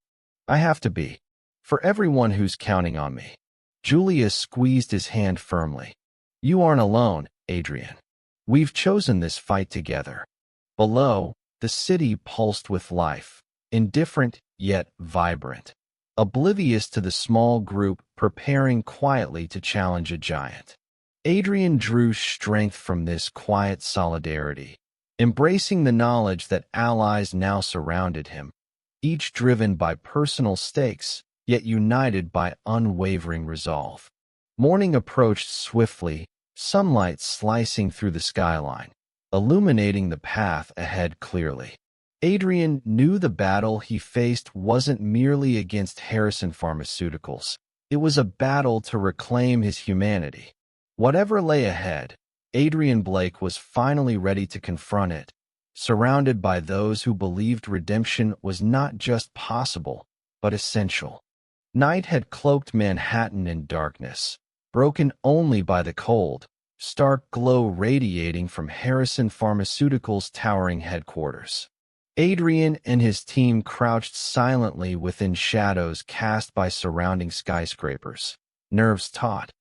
"I have to be, for everyone who's counting on me." Julia squeezed his hand firmly. "You aren't alone, Adrien. We've chosen this fight together." Below, the city pulsed with life, indifferent yet vibrant, oblivious to the small group preparing quietly to challenge a giant. Adrien drew strength from this quiet solidarity, embracing the knowledge that allies now surrounded him, each driven by personal stakes, yet united by unwavering resolve. Morning approached swiftly, sunlight slicing through the skyline, illuminating the path ahead clearly. Adrien knew the battle he faced wasn't merely against Harrison Pharmaceuticals. It was a battle to reclaim his humanity. Whatever lay ahead, Adrien Blake was finally ready to confront it, surrounded by those who believed redemption was not just possible, but essential. Night had cloaked Manhattan in darkness, broken only by the cold, stark glow radiating from Harrison Pharmaceuticals' towering headquarters. Adrien and his team crouched silently within shadows cast by surrounding skyscrapers, nerves taut,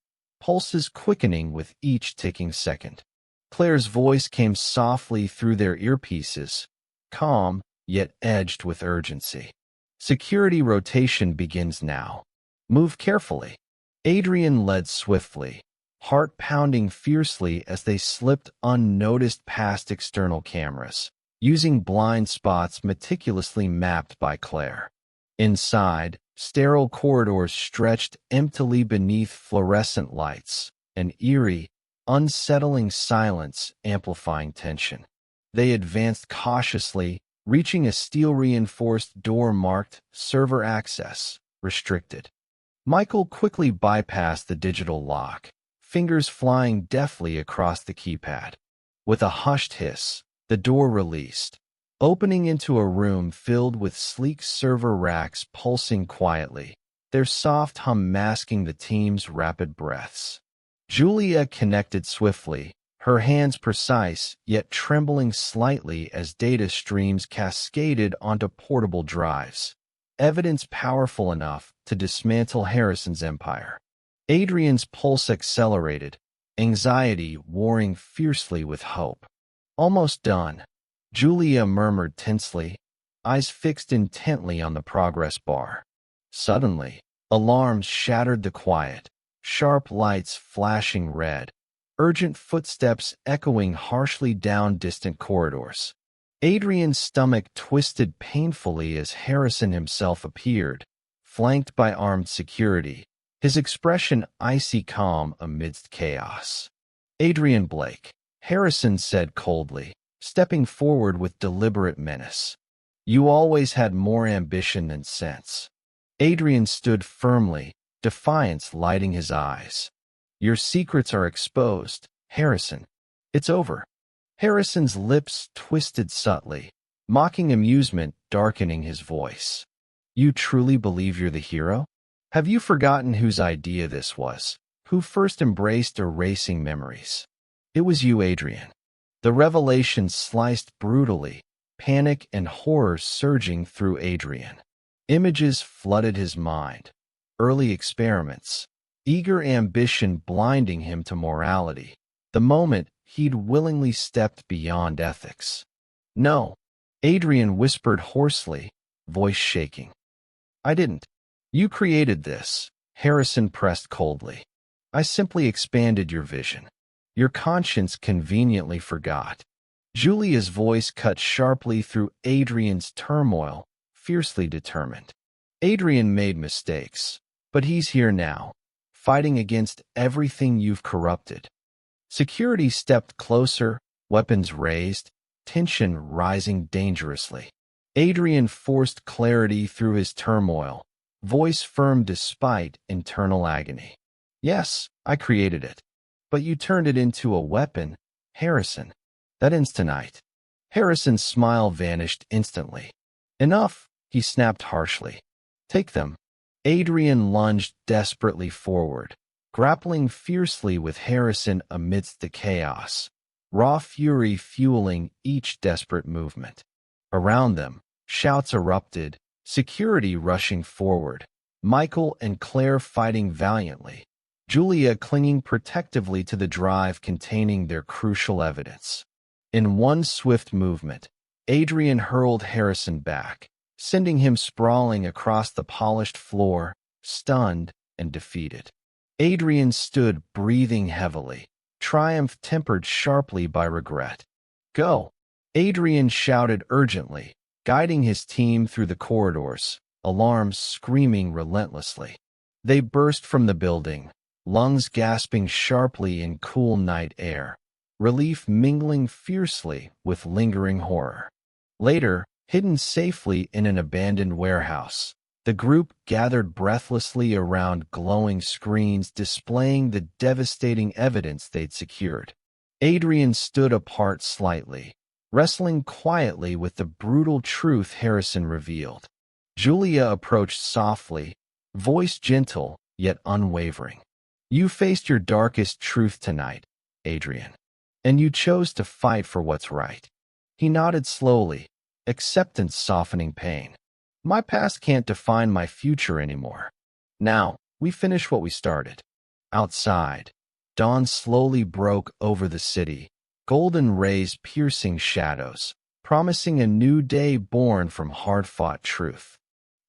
pulses quickening with each ticking second. Claire's voice came softly through their earpieces, calm yet edged with urgency. "Security rotation begins now. Move carefully." Adrien led swiftly, heart pounding fiercely as they slipped unnoticed past external cameras, using blind spots meticulously mapped by Claire. Inside, sterile corridors stretched emptily beneath fluorescent lights, an eerie, unsettling silence amplifying tension. They advanced cautiously, reaching a steel-reinforced door marked Server Access Restricted. Michael quickly bypassed the digital lock, fingers flying deftly across the keypad. With a hushed hiss, the door released, opening into a room filled with sleek server racks pulsing quietly, their soft hum masking the team's rapid breaths. Julia connected swiftly, her hands precise yet trembling slightly as data streams cascaded onto portable drives, evidence powerful enough to dismantle Harrison's empire. Adrienne's pulse accelerated, anxiety warring fiercely with hope. Almost done, Julia murmured tensely, eyes fixed intently on the progress bar. Suddenly, alarms shattered the quiet, sharp lights flashing red, urgent footsteps echoing harshly down distant corridors. Adrienne's stomach twisted painfully as Harrison himself appeared, flanked by armed security, his expression icy calm amidst chaos. "Adrien Blake," Harrison said coldly, stepping forward with deliberate menace. "You always had more ambition than sense." Adrienne stood firmly, defiance lighting his eyes. "Your secrets are exposed, Harrison. It's over." Harrison's lips twisted subtly, mocking amusement darkening his voice. "You truly believe you're the hero? Have you forgotten whose idea this was? Who first embraced erasing memories? It was you, Adrienne." The revelation sliced brutally, panic and horror surging through Adrienne. Images flooded his mind. Early experiments, eager ambition blinding him to morality. The moment he'd willingly stepped beyond ethics. "No," Adrienne whispered hoarsely, voice shaking. "I didn't. You created this," Harrison pressed coldly. "I simply expanded your vision. Your conscience conveniently forgot." Julia's voice cut sharply through Adrienne's turmoil, fiercely determined. "Adrien made mistakes, but he's here now, fighting against everything you've corrupted." Security stepped closer, weapons raised, tension rising dangerously. Adrien forced clarity through his turmoil, voice firm despite internal agony. "Yes, I created it. But you turned it into a weapon, Harrison. That ends tonight." Harrison's smile vanished instantly. "Enough," he snapped harshly. "Take them." Adrien lunged desperately forward, grappling fiercely with Harrison amidst the chaos, raw fury fueling each desperate movement. Around them, shouts erupted, security rushing forward, Michael and Claire fighting valiantly, Julia clinging protectively to the drive containing their crucial evidence. In one swift movement, Adrien hurled Harrison back, sending him sprawling across the polished floor, stunned and defeated. Adrien stood breathing heavily, triumph tempered sharply by regret. "Go!" Adrien shouted urgently, guiding his team through the corridors, alarms screaming relentlessly. They burst from the building, lungs gasping sharply in cool night air, relief mingling fiercely with lingering horror. Later, hidden safely in an abandoned warehouse, the group gathered breathlessly around glowing screens displaying the devastating evidence they'd secured. Adrien stood apart slightly, wrestling quietly with the brutal truth Harrison revealed. Julia approached softly, voice gentle yet unwavering. "You faced your darkest truth tonight, Adrien, and you chose to fight for what's right." He nodded slowly, acceptance softening pain. "My past can't define my future anymore. Now, we finish what we started." Outside, dawn slowly broke over the city, golden rays piercing shadows, promising a new day born from hard-fought truth.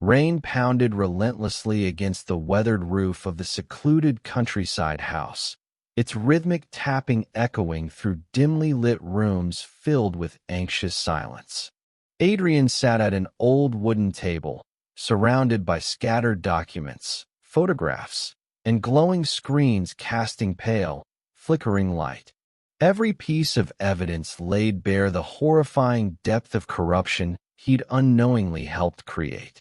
Rain pounded relentlessly against the weathered roof of the secluded countryside house, its rhythmic tapping echoing through dimly lit rooms filled with anxious silence. Adrien sat at an old wooden table, surrounded by scattered documents, photographs, and glowing screens casting pale, flickering light. Every piece of evidence laid bare the horrifying depth of corruption he'd unknowingly helped create.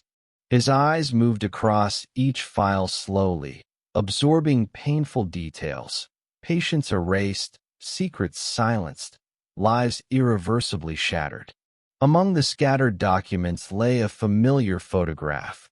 His eyes moved across each file slowly, absorbing painful details, patience erased, secrets silenced, lives irreversibly shattered. Among the scattered documents lay a familiar photograph.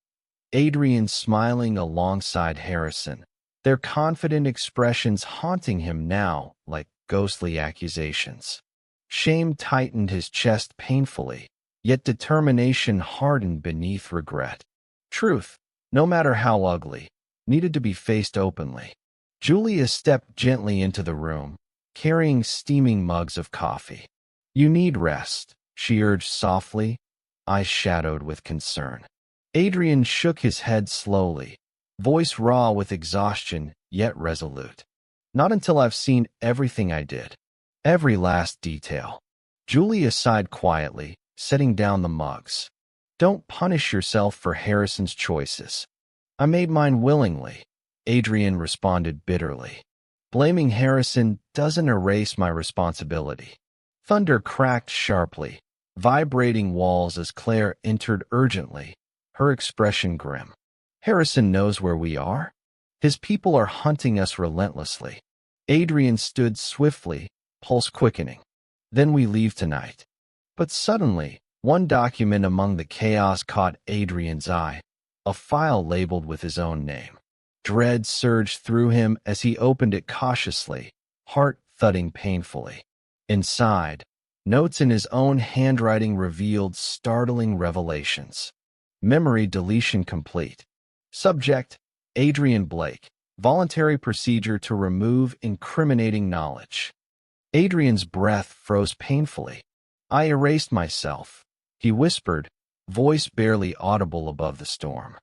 Adrienne smiling alongside Harrison, their confident expressions haunting him now like ghostly accusations. Shame tightened his chest painfully, yet determination hardened beneath regret. Truth, no matter how ugly, needed to be faced openly. Julia stepped gently into the room, carrying steaming mugs of coffee. "You need rest," she urged softly, eyes shadowed with concern. Adrien shook his head slowly, voice raw with exhaustion, yet resolute. "Not until I've seen everything I did. Every last detail." Julia sighed quietly, setting down the mugs. "Don't punish yourself for Harrison's choices. I made mine willingly," Adrien responded bitterly. "Blaming Harrison doesn't erase my responsibility." Thunder cracked sharply, vibrating walls as Claire entered urgently, her expression grim. "Harrison knows where we are. His people are hunting us relentlessly." Adrien stood swiftly, pulse quickening. "Then we leave tonight." But suddenly, one document among the chaos caught Adrien's eye, a file labeled with his own name. Dread surged through him as he opened it cautiously, heart thudding painfully. Inside, notes in his own handwriting revealed startling revelations. Memory deletion complete. Subject: Adrien Blake. Voluntary procedure to remove incriminating knowledge. Adrien's breath froze painfully. "I erased myself," he whispered, voice barely audible above the storm,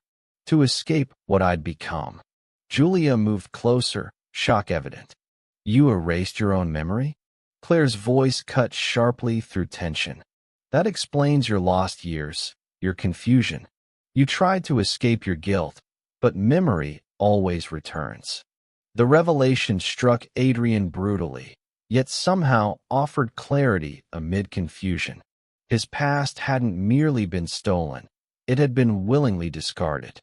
"to escape what I'd become." Julia moved closer, shock evident. "You erased your own memory?" Claire's voice cut sharply through tension. "That explains your lost years, your confusion. You tried to escape your guilt, but memory always returns." The revelation struck Adrien brutally, yet somehow offered clarity amid confusion. His past hadn't merely been stolen, it had been willingly discarded.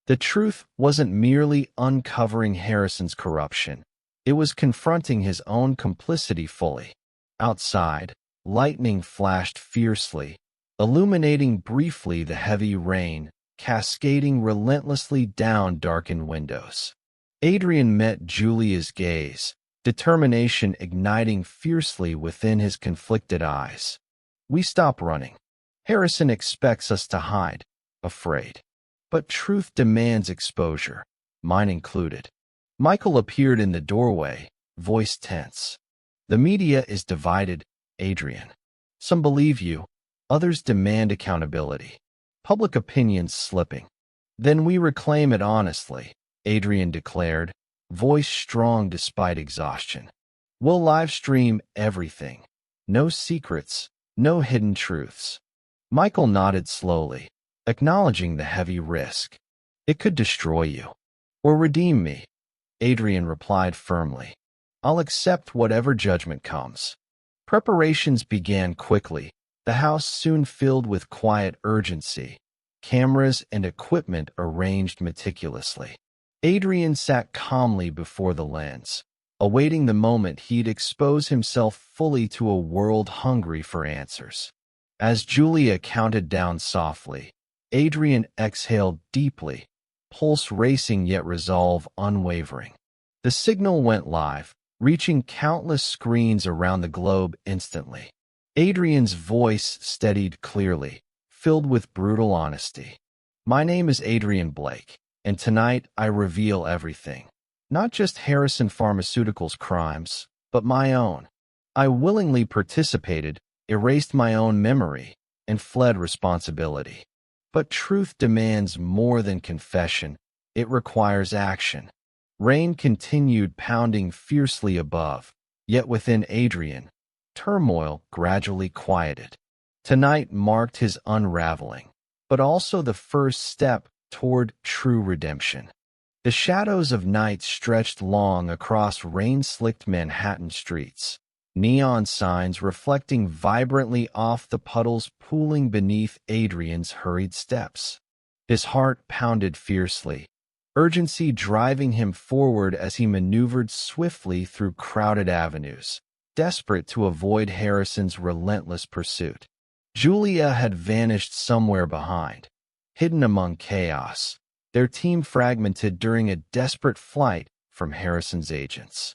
The truth wasn't merely uncovering Harrison's corruption, it was confronting his own complicity fully. Outside, lightning flashed fiercely, illuminating briefly the heavy rain, cascading relentlessly down darkened windows. Adrien met Julia's gaze, determination igniting fiercely within his conflicted eyes. "We stop running. Harrison expects us to hide, afraid. But truth demands exposure, mine included." Michael appeared in the doorway, voice tense. "The media is divided, Adrien. Some believe you, others demand accountability. Public opinion's slipping. Then we reclaim it honestly," Adrien declared, voice strong despite exhaustion. "We'll live stream everything. No secrets, no hidden truths." Michael nodded slowly, acknowledging the heavy risk. "It could destroy you. Or redeem me," Adrien replied firmly. "I'll accept whatever judgment comes." Preparations began quickly, the house soon filled with quiet urgency, cameras and equipment arranged meticulously. Adrien sat calmly before the lens, awaiting the moment he'd expose himself fully to a world hungry for answers. As Julia counted down softly, Adrien exhaled deeply, pulse racing yet resolve unwavering. The signal went live, reaching countless screens around the globe instantly. Adrien's voice steadied clearly, filled with brutal honesty. "My name is Adrien Blake, and tonight I reveal everything. Not just Harrison Pharmaceuticals' crimes, but my own. I willingly participated, erased my own memory, and fled responsibility. But truth demands more than confession, it requires action." Rain continued pounding fiercely above, yet within Adrien, turmoil gradually quieted. Tonight marked his unraveling, but also the first step toward true redemption. The shadows of night stretched long across rain-slicked Manhattan streets, neon signs reflecting vibrantly off the puddles pooling beneath Adrien's hurried steps. His heart pounded fiercely, urgency driving him forward as he maneuvered swiftly through crowded avenues, desperate to avoid Harrison's relentless pursuit. Julia had vanished somewhere behind, hidden among chaos, their team fragmented during a desperate flight from Harrison's agents.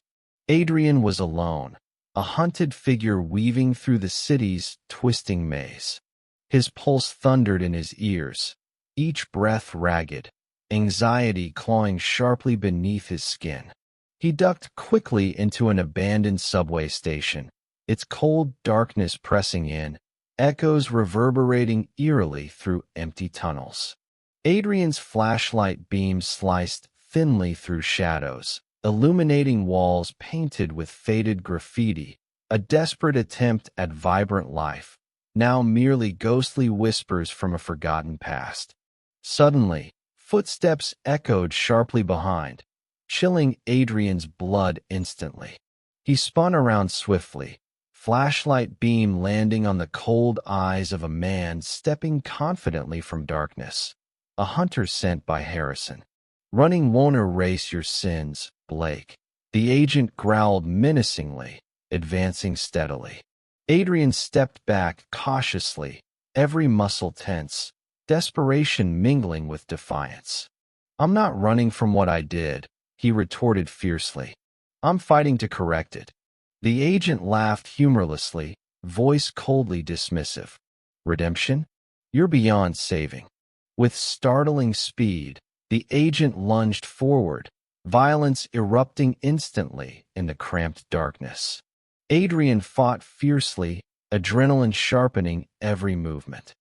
Adrien was alone, a hunted figure weaving through the city's twisting maze. His pulse thundered in his ears, each breath ragged, anxiety clawing sharply beneath his skin. He ducked quickly into an abandoned subway station, its cold darkness pressing in, echoes reverberating eerily through empty tunnels. Adrien's flashlight beam sliced thinly through shadows, illuminating walls painted with faded graffiti, a desperate attempt at vibrant life, now merely ghostly whispers from a forgotten past. Suddenly, footsteps echoed sharply behind, chilling Adrien's blood instantly. He spun around swiftly, flashlight beam landing on the cold eyes of a man stepping confidently from darkness. A hunter sent by Harrison. Running won't erase your sins, Blake. The agent growled menacingly, advancing steadily. Adrien stepped back cautiously, every muscle tense, desperation mingling with defiance. I'm not running from what I did, he retorted fiercely. I'm fighting to correct it. The agent laughed humorlessly, voice coldly dismissive. Redemption? You're beyond saving. With startling speed, the agent lunged forward, violence erupting instantly in the cramped darkness. Adrien fought fiercely, adrenaline sharpening every movement.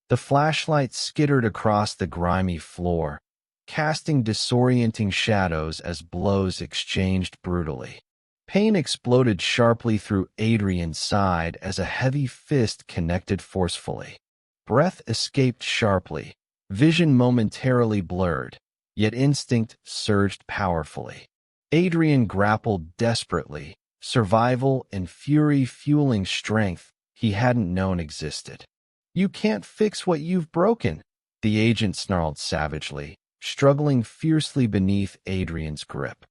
The flashlight skittered across the grimy floor, casting disorienting shadows as blows exchanged brutally. Pain exploded sharply through Adrien's side as a heavy fist connected forcefully. Breath escaped sharply, vision momentarily blurred, yet instinct surged powerfully. Adrien grappled desperately, survival and fury fueling strength he hadn't known existed. You can't fix what you've broken, the agent snarled savagely, struggling fiercely beneath Adrien's grip.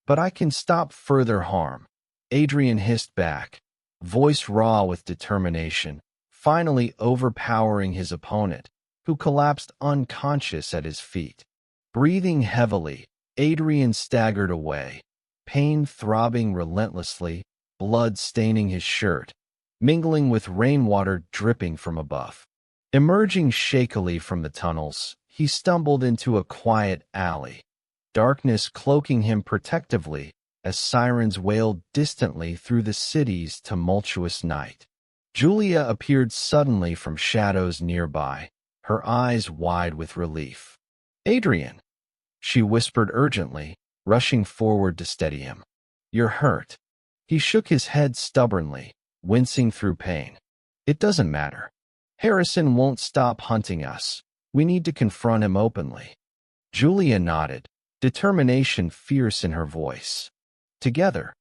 But I can stop further harm, Adrien hissed back, voice raw with determination, finally overpowering his opponent, who collapsed unconscious at his feet. Breathing heavily, Adrien staggered away, pain throbbing relentlessly, blood staining his shirt, mingling with rainwater dripping from above. Emerging shakily from the tunnels, he stumbled into a quiet alley, darkness cloaking him protectively as sirens wailed distantly through the city's tumultuous night. Julia appeared suddenly from shadows nearby, her eyes wide with relief. Adrien, she whispered urgently, rushing forward to steady him. You're hurt. He shook his head stubbornly, wincing through pain. It doesn't matter. Harrison won't stop hunting us. We need to confront him openly. Julia nodded, determination fierce in her voice. Together,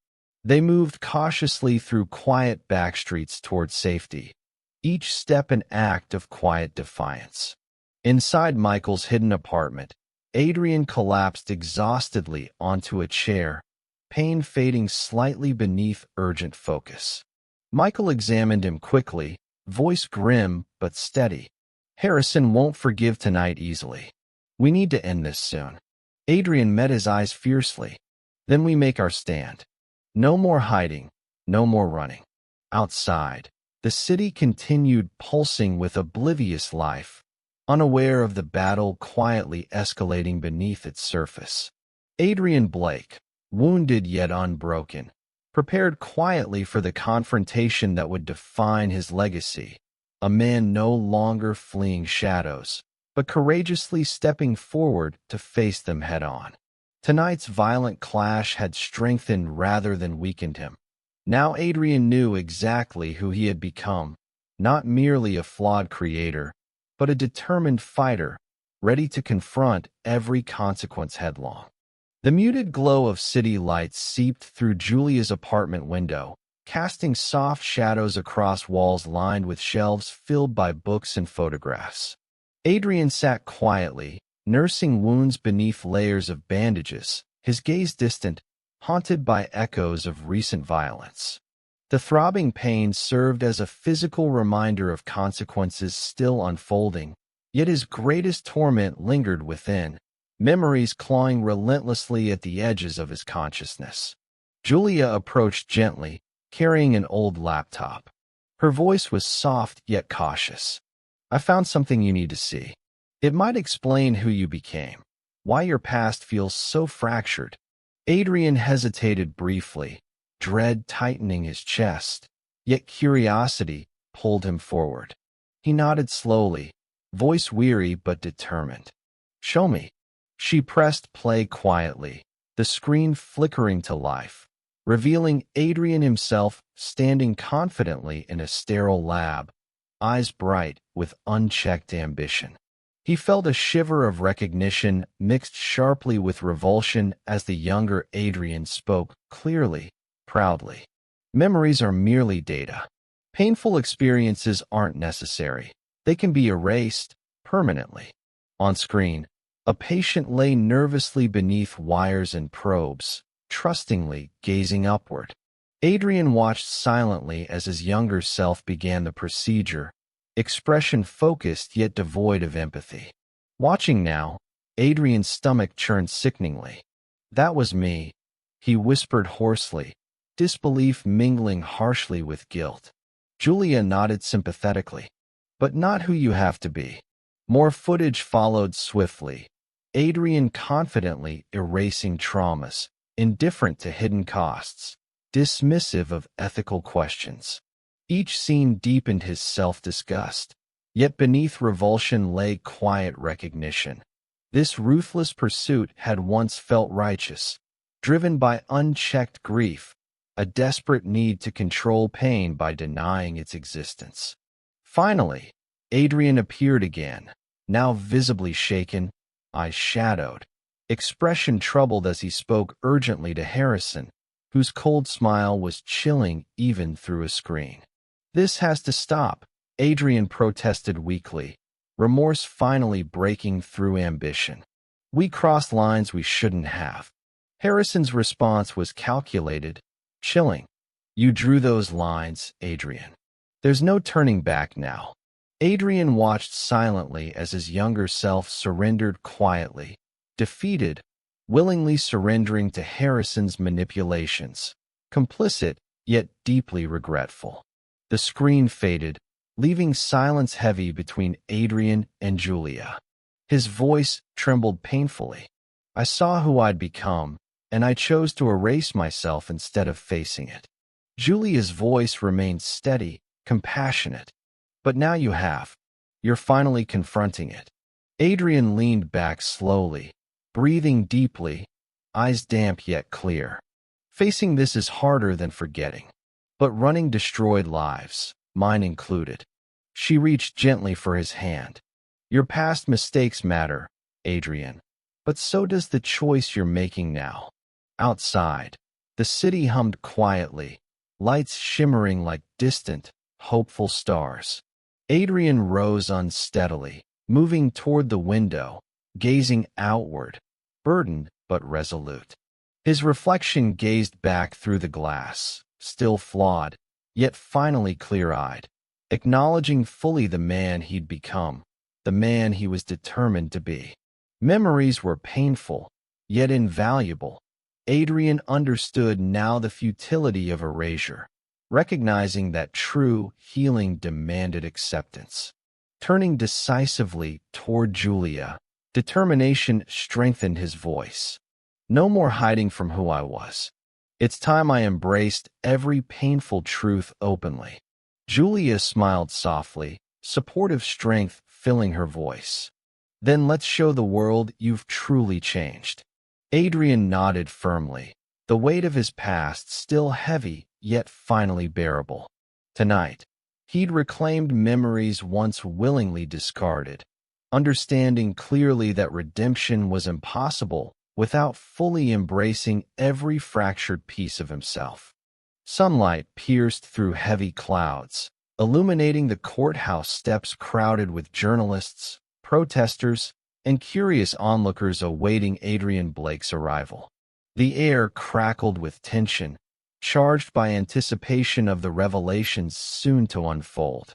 they moved cautiously through quiet backstreets toward safety, each step an act of quiet defiance. Inside Michael's hidden apartment, Adrien collapsed exhaustedly onto a chair, pain fading slightly beneath urgent focus. Michael examined him quickly, voice grim but steady. Harrison won't forgive tonight easily. We need to end this soon. Adrien met his eyes fiercely. Then we make our stand. No more hiding, no more running. Outside, the city continued pulsing with oblivious life, unaware of the battle quietly escalating beneath its surface. Adrien Blake, wounded yet unbroken, prepared quietly for the confrontation that would define his legacy, a man no longer fleeing shadows, but courageously stepping forward to face them head-on. Tonight's violent clash had strengthened rather than weakened him. Now Adrien knew exactly who he had become, not merely a flawed creator, but a determined fighter, ready to confront every consequence headlong. The muted glow of city lights seeped through Julia's apartment window, casting soft shadows across walls lined with shelves filled by books and photographs. Adrien sat quietly, nursing wounds beneath layers of bandages, his gaze distant, haunted by echoes of recent violence. The throbbing pain served as a physical reminder of consequences still unfolding, yet his greatest torment lingered within, memories clawing relentlessly at the edges of his consciousness. Julia approached gently, carrying an old laptop. Her voice was soft yet cautious. "I found something you need to see. It might explain who you became, why your past feels so fractured." Adrien hesitated briefly, dread tightening his chest, yet curiosity pulled him forward. He nodded slowly, voice weary but determined. "Show me." She pressed play quietly, the screen flickering to life, revealing Adrien himself standing confidently in a sterile lab, eyes bright with unchecked ambition. He felt a shiver of recognition mixed sharply with revulsion as the younger Adrien spoke clearly, proudly. "Memories are merely data. Painful experiences aren't necessary. They can be erased permanently." On screen, a patient lay nervously beneath wires and probes, trustingly gazing upward. Adrien watched silently as his younger self began the procedure, expression focused yet devoid of empathy. Watching now, Adrien's stomach churned sickeningly. "That was me," he whispered hoarsely, disbelief mingling harshly with guilt. Julia nodded sympathetically. "But not who you have to be." More footage followed swiftly, Adrien confidently erasing traumas, indifferent to hidden costs, dismissive of ethical questions. Each scene deepened his self-disgust, yet beneath revulsion lay quiet recognition. This ruthless pursuit had once felt righteous, driven by unchecked grief, a desperate need to control pain by denying its existence. Finally, Adrien appeared again, now visibly shaken, eyes shadowed, expression troubled as he spoke urgently to Harrison, whose cold smile was chilling even through a screen. "This has to stop," Adrien protested weakly, remorse finally breaking through ambition. "We crossed lines we shouldn't have." Harrison's response was calculated, chilling. "You drew those lines, Adrien. There's no turning back now." Adrien watched silently as his younger self surrendered quietly, defeated, willingly surrendering to Harrison's manipulations, complicit yet deeply regretful. The screen faded, leaving silence heavy between Adrien and Julia. His voice trembled painfully. "I saw who I'd become, and I chose to erase myself instead of facing it." Julia's voice remained steady, compassionate. "But now you have. You're finally confronting it." Adrien leaned back slowly, breathing deeply, eyes damp yet clear. "Facing this is harder than forgetting. But running destroyed lives, mine included." She reached gently for his hand. "Your past mistakes matter, Adrien. But so does the choice you're making now." Outside, the city hummed quietly, lights shimmering like distant, hopeful stars. Adrien rose unsteadily, moving toward the window, gazing outward, burdened but resolute. His reflection gazed back through the glass, still flawed, yet finally clear-eyed, acknowledging fully the man he'd become, the man he was determined to be. Memories were painful, yet invaluable. Adrien understood now the futility of erasure, recognizing that true healing demanded acceptance. Turning decisively toward Julia, determination strengthened his voice. "No more hiding from who I was. It's time I embraced every painful truth openly." Julia smiled softly, supportive strength filling her voice. "Then let's show the world you've truly changed." Adrien nodded firmly, the weight of his past still heavy yet finally bearable. Tonight, he'd reclaimed memories once willingly discarded, understanding clearly that redemption was impossible without fully embracing every fractured piece of himself. Sunlight pierced through heavy clouds, illuminating the courthouse steps crowded with journalists, protesters, and curious onlookers awaiting Adrien Blake's arrival. The air crackled with tension, charged by anticipation of the revelations soon to unfold.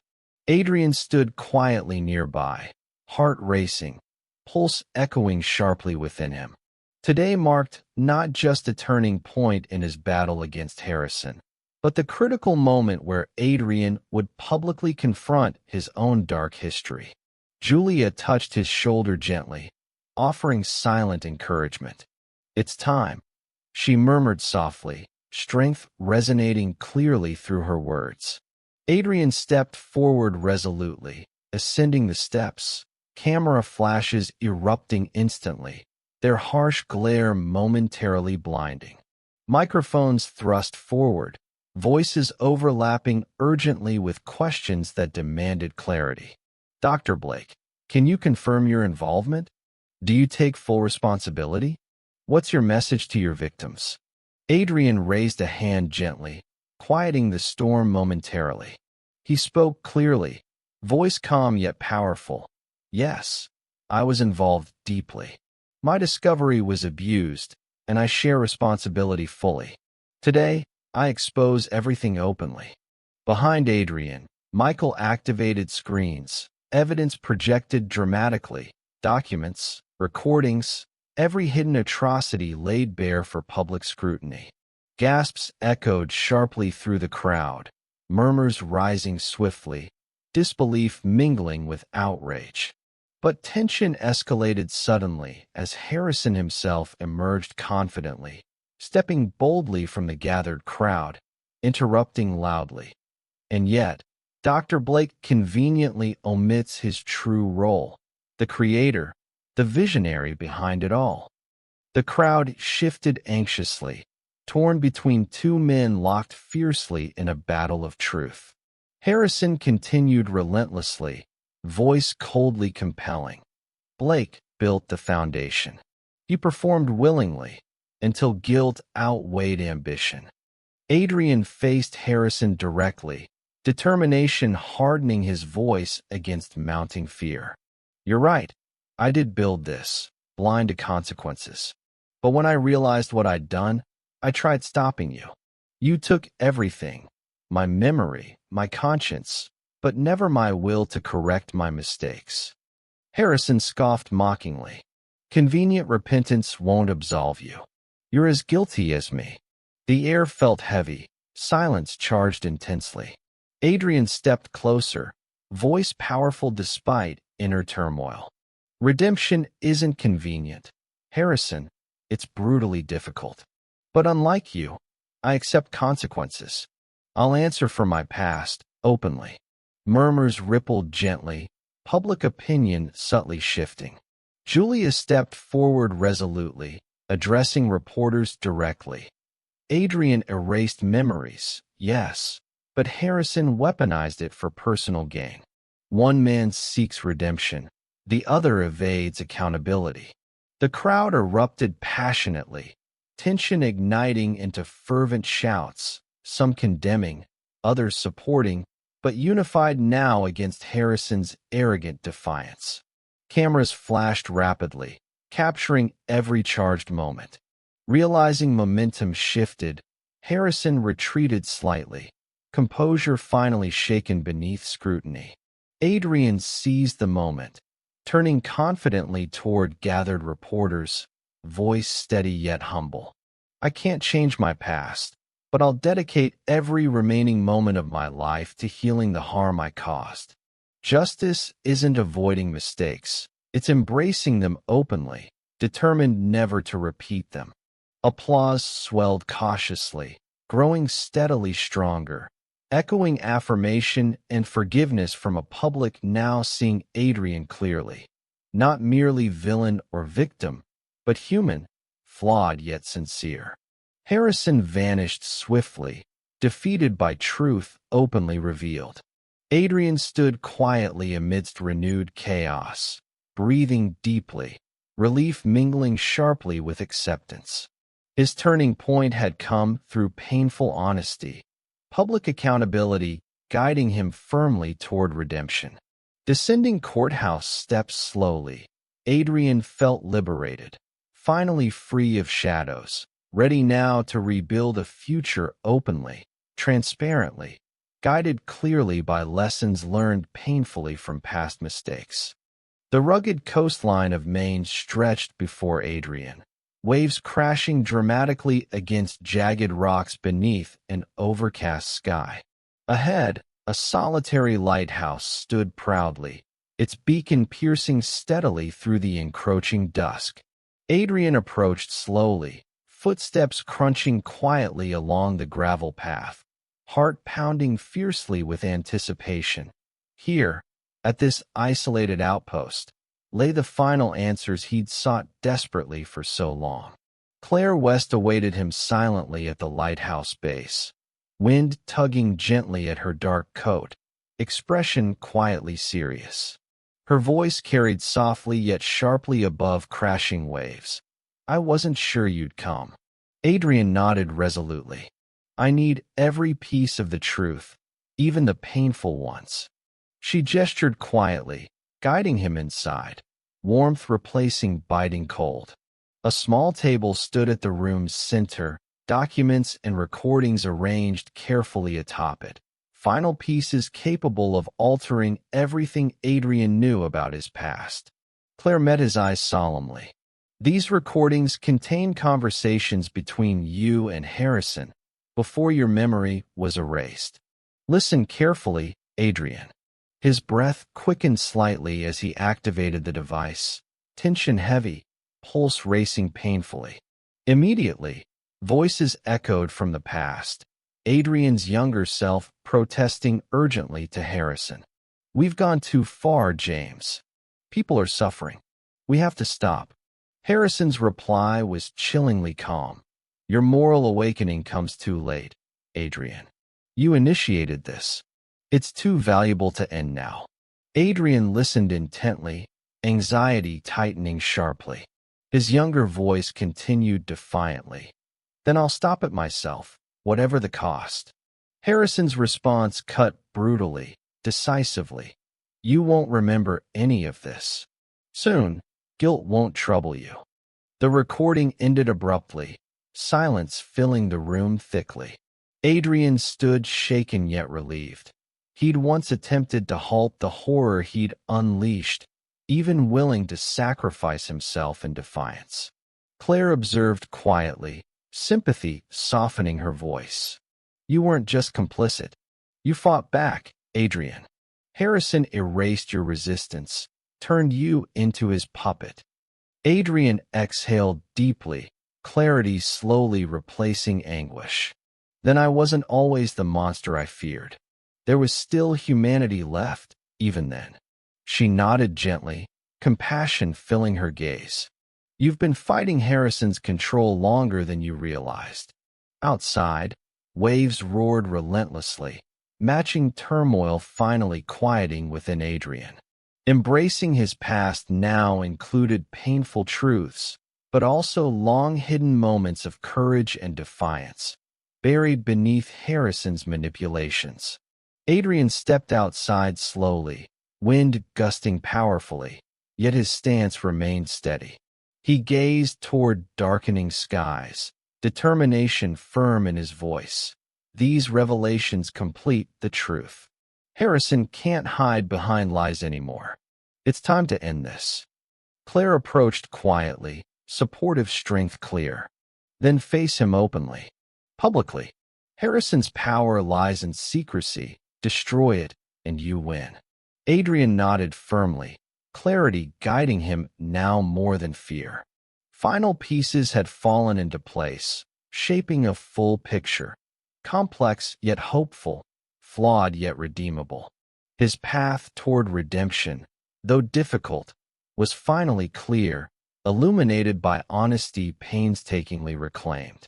Adrien stood quietly nearby, heart racing, pulse echoing sharply within him. Today marked not just a turning point in his battle against Harrison, but the critical moment where Adrien would publicly confront his own dark history. Julia touched his shoulder gently, offering silent encouragement. "It's time," she murmured softly, strength resonating clearly through her words. Adrien stepped forward resolutely, ascending the steps, camera flashes erupting instantly, their harsh glare momentarily blinding. Microphones thrust forward, voices overlapping urgently with questions that demanded clarity. "Dr. Blake, can you confirm your involvement? Do you take full responsibility? What's your message to your victims?" Adrien raised a hand gently, quieting the storm momentarily. He spoke clearly, voice calm yet powerful. "Yes, I was involved deeply. My discovery was abused, and I share responsibility fully. Today, I expose everything openly." Behind Adrien, Michael activated screens, evidence projected dramatically, documents, recordings, every hidden atrocity laid bare for public scrutiny. Gasps echoed sharply through the crowd, murmurs rising swiftly, disbelief mingling with outrage. But tension escalated suddenly as Harrison himself emerged confidently, stepping boldly from the gathered crowd, interrupting loudly. And yet, Dr. Blake conveniently omits his true role, the creator, the visionary behind it all. The crowd shifted anxiously, torn between two men locked fiercely in a battle of truth. Harrison continued relentlessly, voice coldly compelling. Blake built the foundation. He performed willingly, until guilt outweighed ambition. Adrien faced Harrison directly, determination hardening his voice against mounting fear. "You're right. I did build this, blind to consequences. But when I realized what I'd done, I tried stopping you. You took everything, my memory, my conscience, but never my will to correct my mistakes." Harrison scoffed mockingly. "Convenient repentance won't absolve you. You're as guilty as me." The air felt heavy, silence charged intensely. Adrien stepped closer, voice powerful despite inner turmoil. "Redemption isn't convenient. Harrison, it's brutally difficult. But unlike you, I accept consequences. I'll answer for my past, openly." Murmurs rippled gently, public opinion subtly shifting. Julia stepped forward resolutely, addressing reporters directly. Adrien erased memories, yes, but Harrison weaponized it for personal gain. One man seeks redemption, the other evades accountability. The crowd erupted passionately, tension igniting into fervent shouts, some condemning, others supporting, but unified now against Harrison's arrogant defiance. Cameras flashed rapidly, capturing every charged moment. Realizing momentum shifted, Harrison retreated slightly, composure finally shaken beneath scrutiny. Adrien seized the moment, turning confidently toward gathered reporters, voice steady yet humble. "I can't change my past, but I'll dedicate every remaining moment of my life to healing the harm I caused. Justice isn't avoiding mistakes, it's embracing them openly, determined never to repeat them." Applause swelled cautiously, growing steadily stronger, echoing affirmation and forgiveness from a public now seeing Adrien clearly. Not merely villain or victim, but human, flawed yet sincere. Harrison vanished swiftly, defeated by truth openly revealed. Adrien stood quietly amidst renewed chaos, breathing deeply, relief mingling sharply with acceptance. His turning point had come through painful honesty, public accountability guiding him firmly toward redemption. Descending courthouse steps slowly, Adrienne felt liberated, finally free of shadows, ready now to rebuild a future openly, transparently, guided clearly by lessons learned painfully from past mistakes. The rugged coastline of Maine stretched before Adrienne, waves crashing dramatically against jagged rocks beneath an overcast sky. Ahead, a solitary lighthouse stood proudly, its beacon piercing steadily through the encroaching dusk. Adrienne approached slowly, footsteps crunching quietly along the gravel path, heart pounding fiercely with anticipation. Here, at this isolated outpost, lay the final answers he'd sought desperately for so long. Claire West awaited him silently at the lighthouse base, wind tugging gently at her dark coat, expression quietly serious. Her voice carried softly yet sharply above crashing waves. "I wasn't sure you'd come." Adrienne nodded resolutely. "I need every piece of the truth, even the painful ones." She gestured quietly, guiding him inside, warmth replacing biting cold. A small table stood at the room's center, documents and recordings arranged carefully atop it, final pieces capable of altering everything Adrienne knew about his past. Claire met his eyes solemnly. "These recordings contain conversations between you and Harrison before your memory was erased. Listen carefully, Adrienne." His breath quickened slightly as he activated the device, tension heavy, pulse racing painfully. Immediately, voices echoed from the past, Adrienne's younger self protesting urgently to Harrison. "We've gone too far, James. People are suffering. We have to stop." Harrison's reply was chillingly calm. "Your moral awakening comes too late, Adrienne. You initiated this. It's too valuable to end now." Adrienne listened intently, anxiety tightening sharply. His younger voice continued defiantly. "Then I'll stop it myself, whatever the cost." Harrison's response cut brutally, decisively. "You won't remember any of this. Soon, guilt won't trouble you." The recording ended abruptly, silence filling the room thickly. Adrienne stood shaken yet relieved. He'd once attempted to halt the horror he'd unleashed, even willing to sacrifice himself in defiance. Claire observed quietly, sympathy softening her voice. "You weren't just complicit. You fought back, Adrienne. Harrison erased your resistance, turned you into his puppet." Adrienne exhaled deeply, clarity slowly replacing anguish. "Then I wasn't always the monster I feared. There was still humanity left, even then." She nodded gently, compassion filling her gaze. "You've been fighting Harrison's control longer than you realized." Outside, waves roared relentlessly, matching turmoil finally quieting within Adrienne. Embracing his past now included painful truths, but also long-hidden moments of courage and defiance, buried beneath Harrison's manipulations. Adrienne stepped outside slowly, wind gusting powerfully, yet his stance remained steady. He gazed toward darkening skies, determination firm in his voice. These revelations complete the truth. Harrison can't hide behind lies anymore. It's time to end this. Claire approached quietly, supportive strength clear. Then face him openly. Publicly. Harrison's power lies in secrecy. Destroy it, and you win. Adrienne nodded firmly, clarity guiding him now more than fear. Final pieces had fallen into place, shaping a full picture. Complex yet hopeful, flawed yet redeemable. His path toward redemption, though difficult, was finally clear, illuminated by honesty painstakingly reclaimed.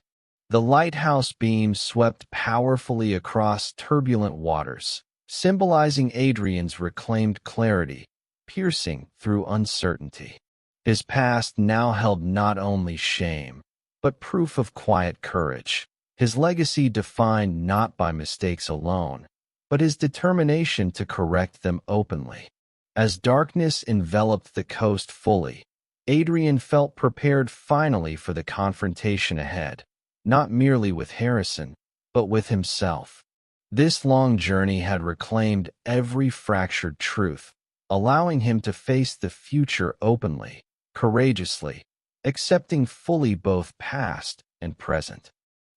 The lighthouse beam swept powerfully across turbulent waters, symbolizing Adrienne's reclaimed clarity, piercing through uncertainty. His past now held not only shame, but proof of quiet courage. His legacy defined not by mistakes alone, but his determination to correct them openly. As darkness enveloped the coast fully, Adrien felt prepared finally for the confrontation ahead, not merely with Harrison, but with himself. This long journey had reclaimed every fractured truth, allowing him to face the future openly, courageously, accepting fully both past and present.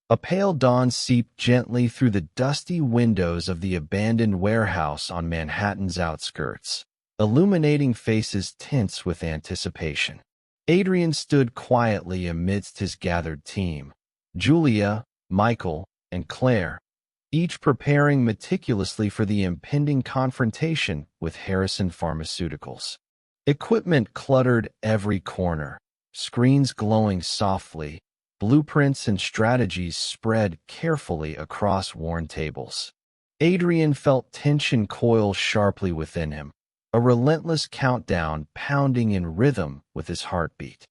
A pale dawn seeped gently through the dusty windows of the abandoned warehouse on Manhattan's outskirts, illuminating faces tense with anticipation. Adrien stood quietly amidst his gathered team, Julia, Michael, and Claire, each preparing meticulously for the impending confrontation with Harrison Pharmaceuticals. Equipment cluttered every corner, screens glowing softly, blueprints and strategies spread carefully across worn tables. Adrien felt tension coil sharply within him, a relentless countdown pounding in rhythm with his heartbeat.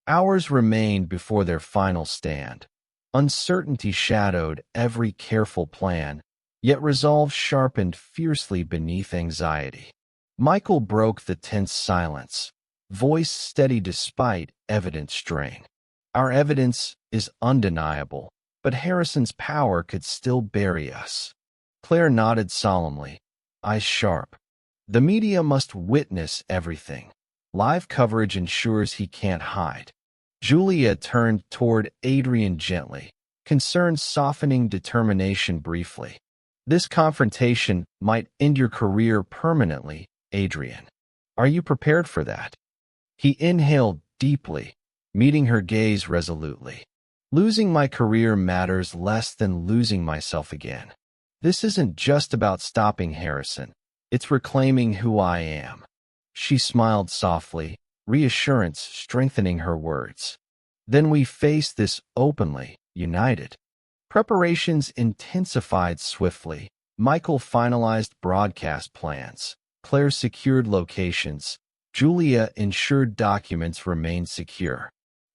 Hours remained before their final stand. Uncertainty shadowed every careful plan, yet resolve sharpened fiercely beneath anxiety. Michael broke the tense silence, voice steady despite evident strain. Our evidence is undeniable, but Harrison's power could still bury us. Claire nodded solemnly, eyes sharp. The media must witness everything. Live coverage ensures he can't hide. Julia turned toward Adrien gently, concern softening determination briefly. This confrontation might end your career permanently, Adrien. Are you prepared for that? He inhaled deeply, meeting her gaze resolutely. Losing my career matters less than losing myself again. This isn't just about stopping Harrison. It's reclaiming who I am. She smiled softly, reassurance strengthening her words. Then we face this openly, united. Preparations intensified swiftly. Michael finalized broadcast plans. Claire secured locations. Julia ensured documents remained secure.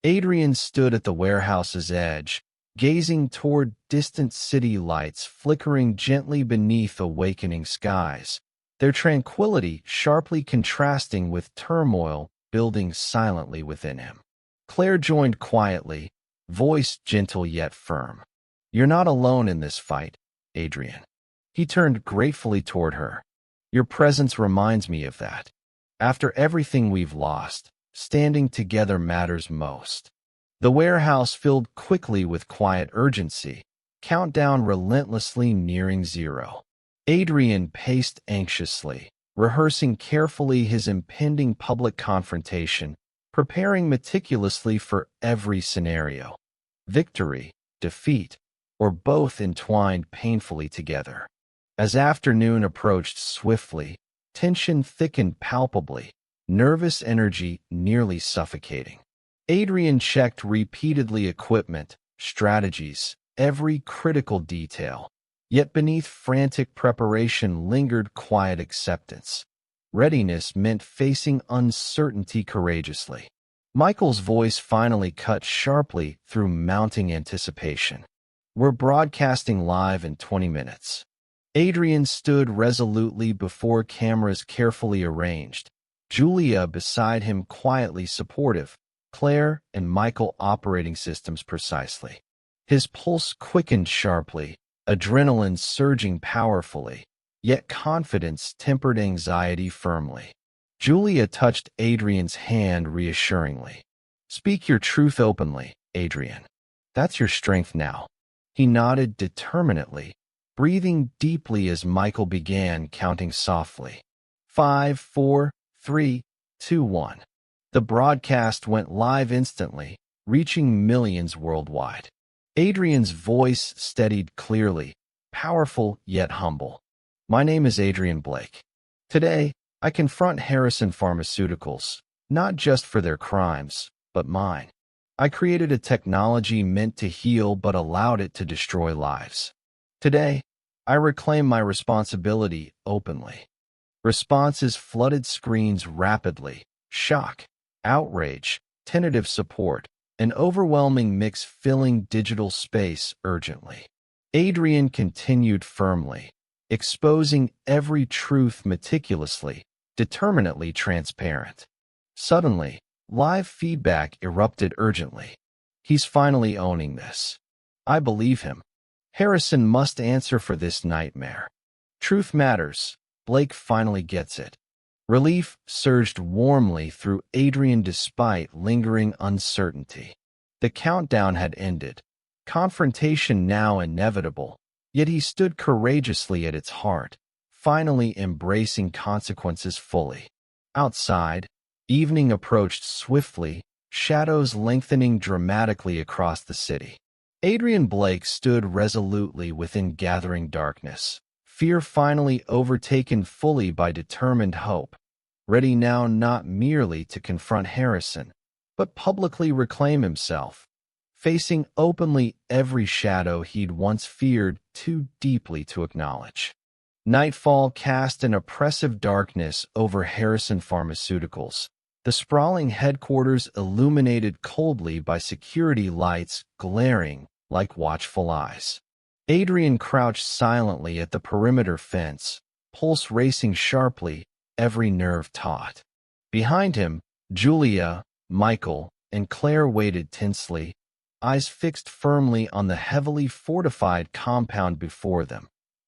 Adrien stood at the warehouse's edge, gazing toward distant city lights flickering gently beneath awakening skies, their tranquility sharply contrasting with turmoil building silently within him. Claire joined quietly, voice gentle yet firm. You're not alone in this fight, Adrien. He turned gratefully toward her. Your presence reminds me of that. After everything we've lost, standing together matters most. The warehouse filled quickly with quiet urgency, countdown relentlessly nearing zero. Adrien paced anxiously, rehearsing carefully his impending public confrontation, preparing meticulously for every scenario. Victory, defeat, or both entwined painfully together. As afternoon approached swiftly, tension thickened palpably, nervous energy nearly suffocating. Adrien checked repeatedly equipment, strategies, every critical detail. Yet beneath frantic preparation lingered quiet acceptance. Readiness meant facing uncertainty courageously. Michael's voice finally cut sharply through mounting anticipation. We're broadcasting live in 20 minutes. Adrien stood resolutely before cameras carefully arranged, Julia beside him quietly supportive, Claire and Michael operating systems precisely. His pulse quickened sharply, adrenaline surging powerfully, yet confidence tempered anxiety firmly. Julia touched Adrien's hand reassuringly. Speak your truth openly, Adrien. That's your strength now. He nodded determinedly, breathing deeply as Michael began counting softly. 5, 4, 3, 2, 1. The broadcast went live instantly, reaching millions worldwide. Adrien's voice steadied clearly, powerful yet humble. My name is Adrien Blake. Today, I confront Harrison Pharmaceuticals, not just for their crimes, but mine. I created a technology meant to heal but allowed it to destroy lives. Today, I reclaim my responsibility openly. Responses flooded screens rapidly. Shock, outrage, tentative support, an overwhelming mix filling digital space urgently. Adrienne continued firmly, exposing every truth meticulously, determinately transparent. Suddenly, live feedback erupted urgently. He's finally owning this. I believe him. Harrison must answer for this nightmare. Truth matters. Blake finally gets it. Relief surged warmly through Adrienne despite lingering uncertainty. The countdown had ended. Confrontation now inevitable, yet he stood courageously at its heart, finally embracing consequences fully. Outside, evening approached swiftly, shadows lengthening dramatically across the city. Adrien Blake stood resolutely within gathering darkness, fear finally overtaken fully by determined hope, ready now not merely to confront Harrison, but publicly reclaim himself, facing openly every shadow he'd once feared too deeply to acknowledge. Nightfall cast an oppressive darkness over Harrison Pharmaceuticals, the sprawling headquarters illuminated coldly by security lights glaring like watchful eyes. Adrienne crouched silently at the perimeter fence, pulse racing sharply, every nerve taut. Behind him, Julia, Michael, and Claire waited tensely, eyes fixed firmly on the heavily fortified compound before them.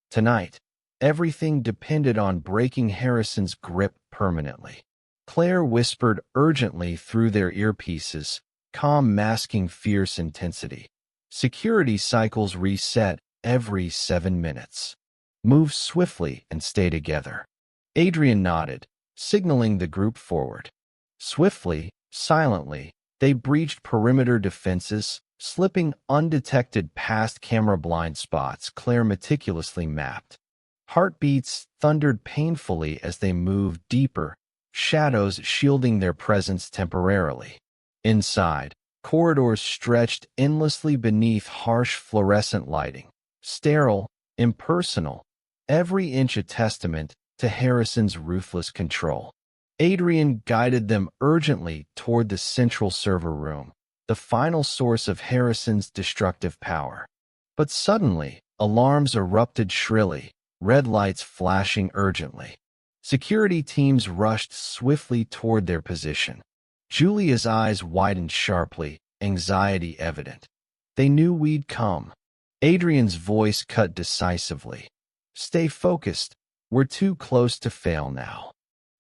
Tonight, everything depended on breaking Harrison's grip permanently. Claire whispered urgently through their earpieces, calm masking fierce intensity. Security cycles reset every 7 minutes. Move swiftly and stay together. Adrienne nodded, signaling the group forward. Swiftly, silently, they breached perimeter defenses, slipping undetected past camera blind spots Claire meticulously mapped. Heartbeats thundered painfully as they moved deeper, shadows shielding their presence temporarily. Inside, corridors stretched endlessly beneath harsh fluorescent lighting, sterile, impersonal, every inch a testament to Harrison's ruthless control. Adrienne guided them urgently toward the central server room, the final source of Harrison's destructive power. But suddenly, alarms erupted shrilly, red lights flashing urgently. Security teams rushed swiftly toward their position. Julia's eyes widened sharply, anxiety evident. They knew we'd come. Adrienne's voice cut decisively. Stay focused. We're too close to fail now.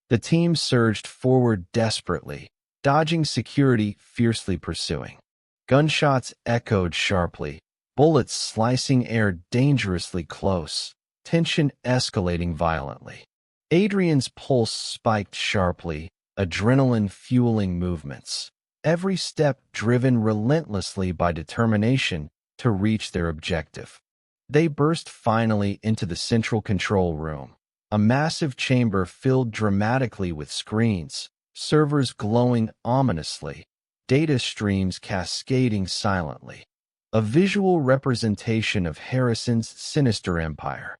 The team surged forward desperately, dodging security fiercely pursuing. Gunshots echoed sharply, bullets slicing air dangerously close, tension escalating violently. Adrienne's pulse spiked sharply, adrenaline fueling movements, every step driven relentlessly by determination to reach their objective. They burst finally into the central control room, a massive chamber filled dramatically with screens, servers glowing ominously, data streams cascading silently. A visual representation of Harrison's sinister empire.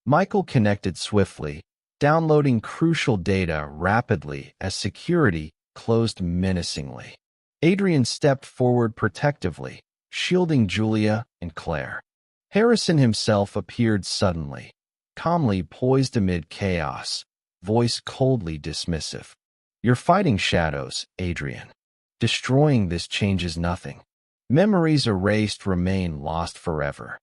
Michael connected swiftly, downloading crucial data rapidly as security closed menacingly. Adrienne stepped forward protectively, shielding Julia and Claire. Harrison himself appeared suddenly, calmly poised amid chaos, voice coldly dismissive. You're fighting shadows, Adrienne. Destroying this changes nothing. Memories erased remain lost forever.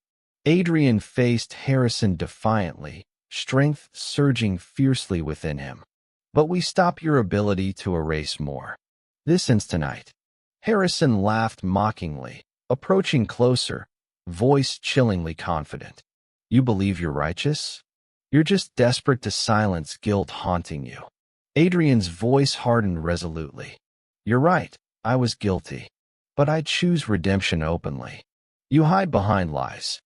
Adrienne faced Harrison defiantly, strength surging fiercely within him. But we stop your ability to erase more. This instant. Harrison laughed mockingly, approaching closer, voice chillingly confident. You believe you're righteous? You're just desperate to silence guilt haunting you. Adrienne's voice hardened resolutely. You're right, I was guilty. But I choose redemption openly. You hide behind lies.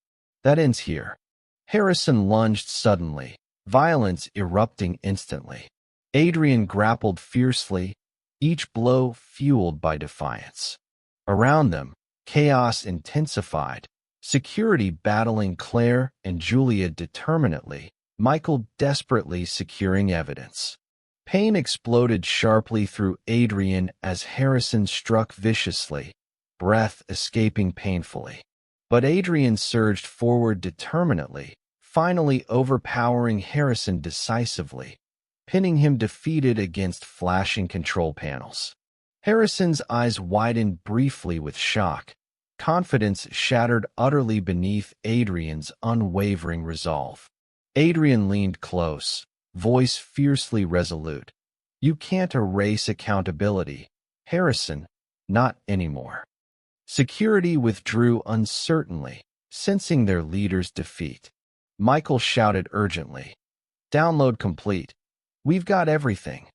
That ends here. Harrison lunged suddenly, violence erupting instantly. Adrienne grappled fiercely, each blow fueled by defiance. Around them, chaos intensified, security battling Claire and Julia determinately, Michael desperately securing evidence. Pain exploded sharply through Adrienne as Harrison struck viciously, breath escaping painfully. But Adrienne surged forward determinedly, finally overpowering Harrison decisively, pinning him defeated against flashing control panels. Harrison's eyes widened briefly with shock, confidence shattered utterly beneath Adrienne's unwavering resolve. Adrienne leaned close, voice fiercely resolute. "You can't erase accountability, Harrison, not anymore." Security withdrew uncertainly, sensing their leader's defeat. Michael shouted urgently, "Download complete. We've got everything."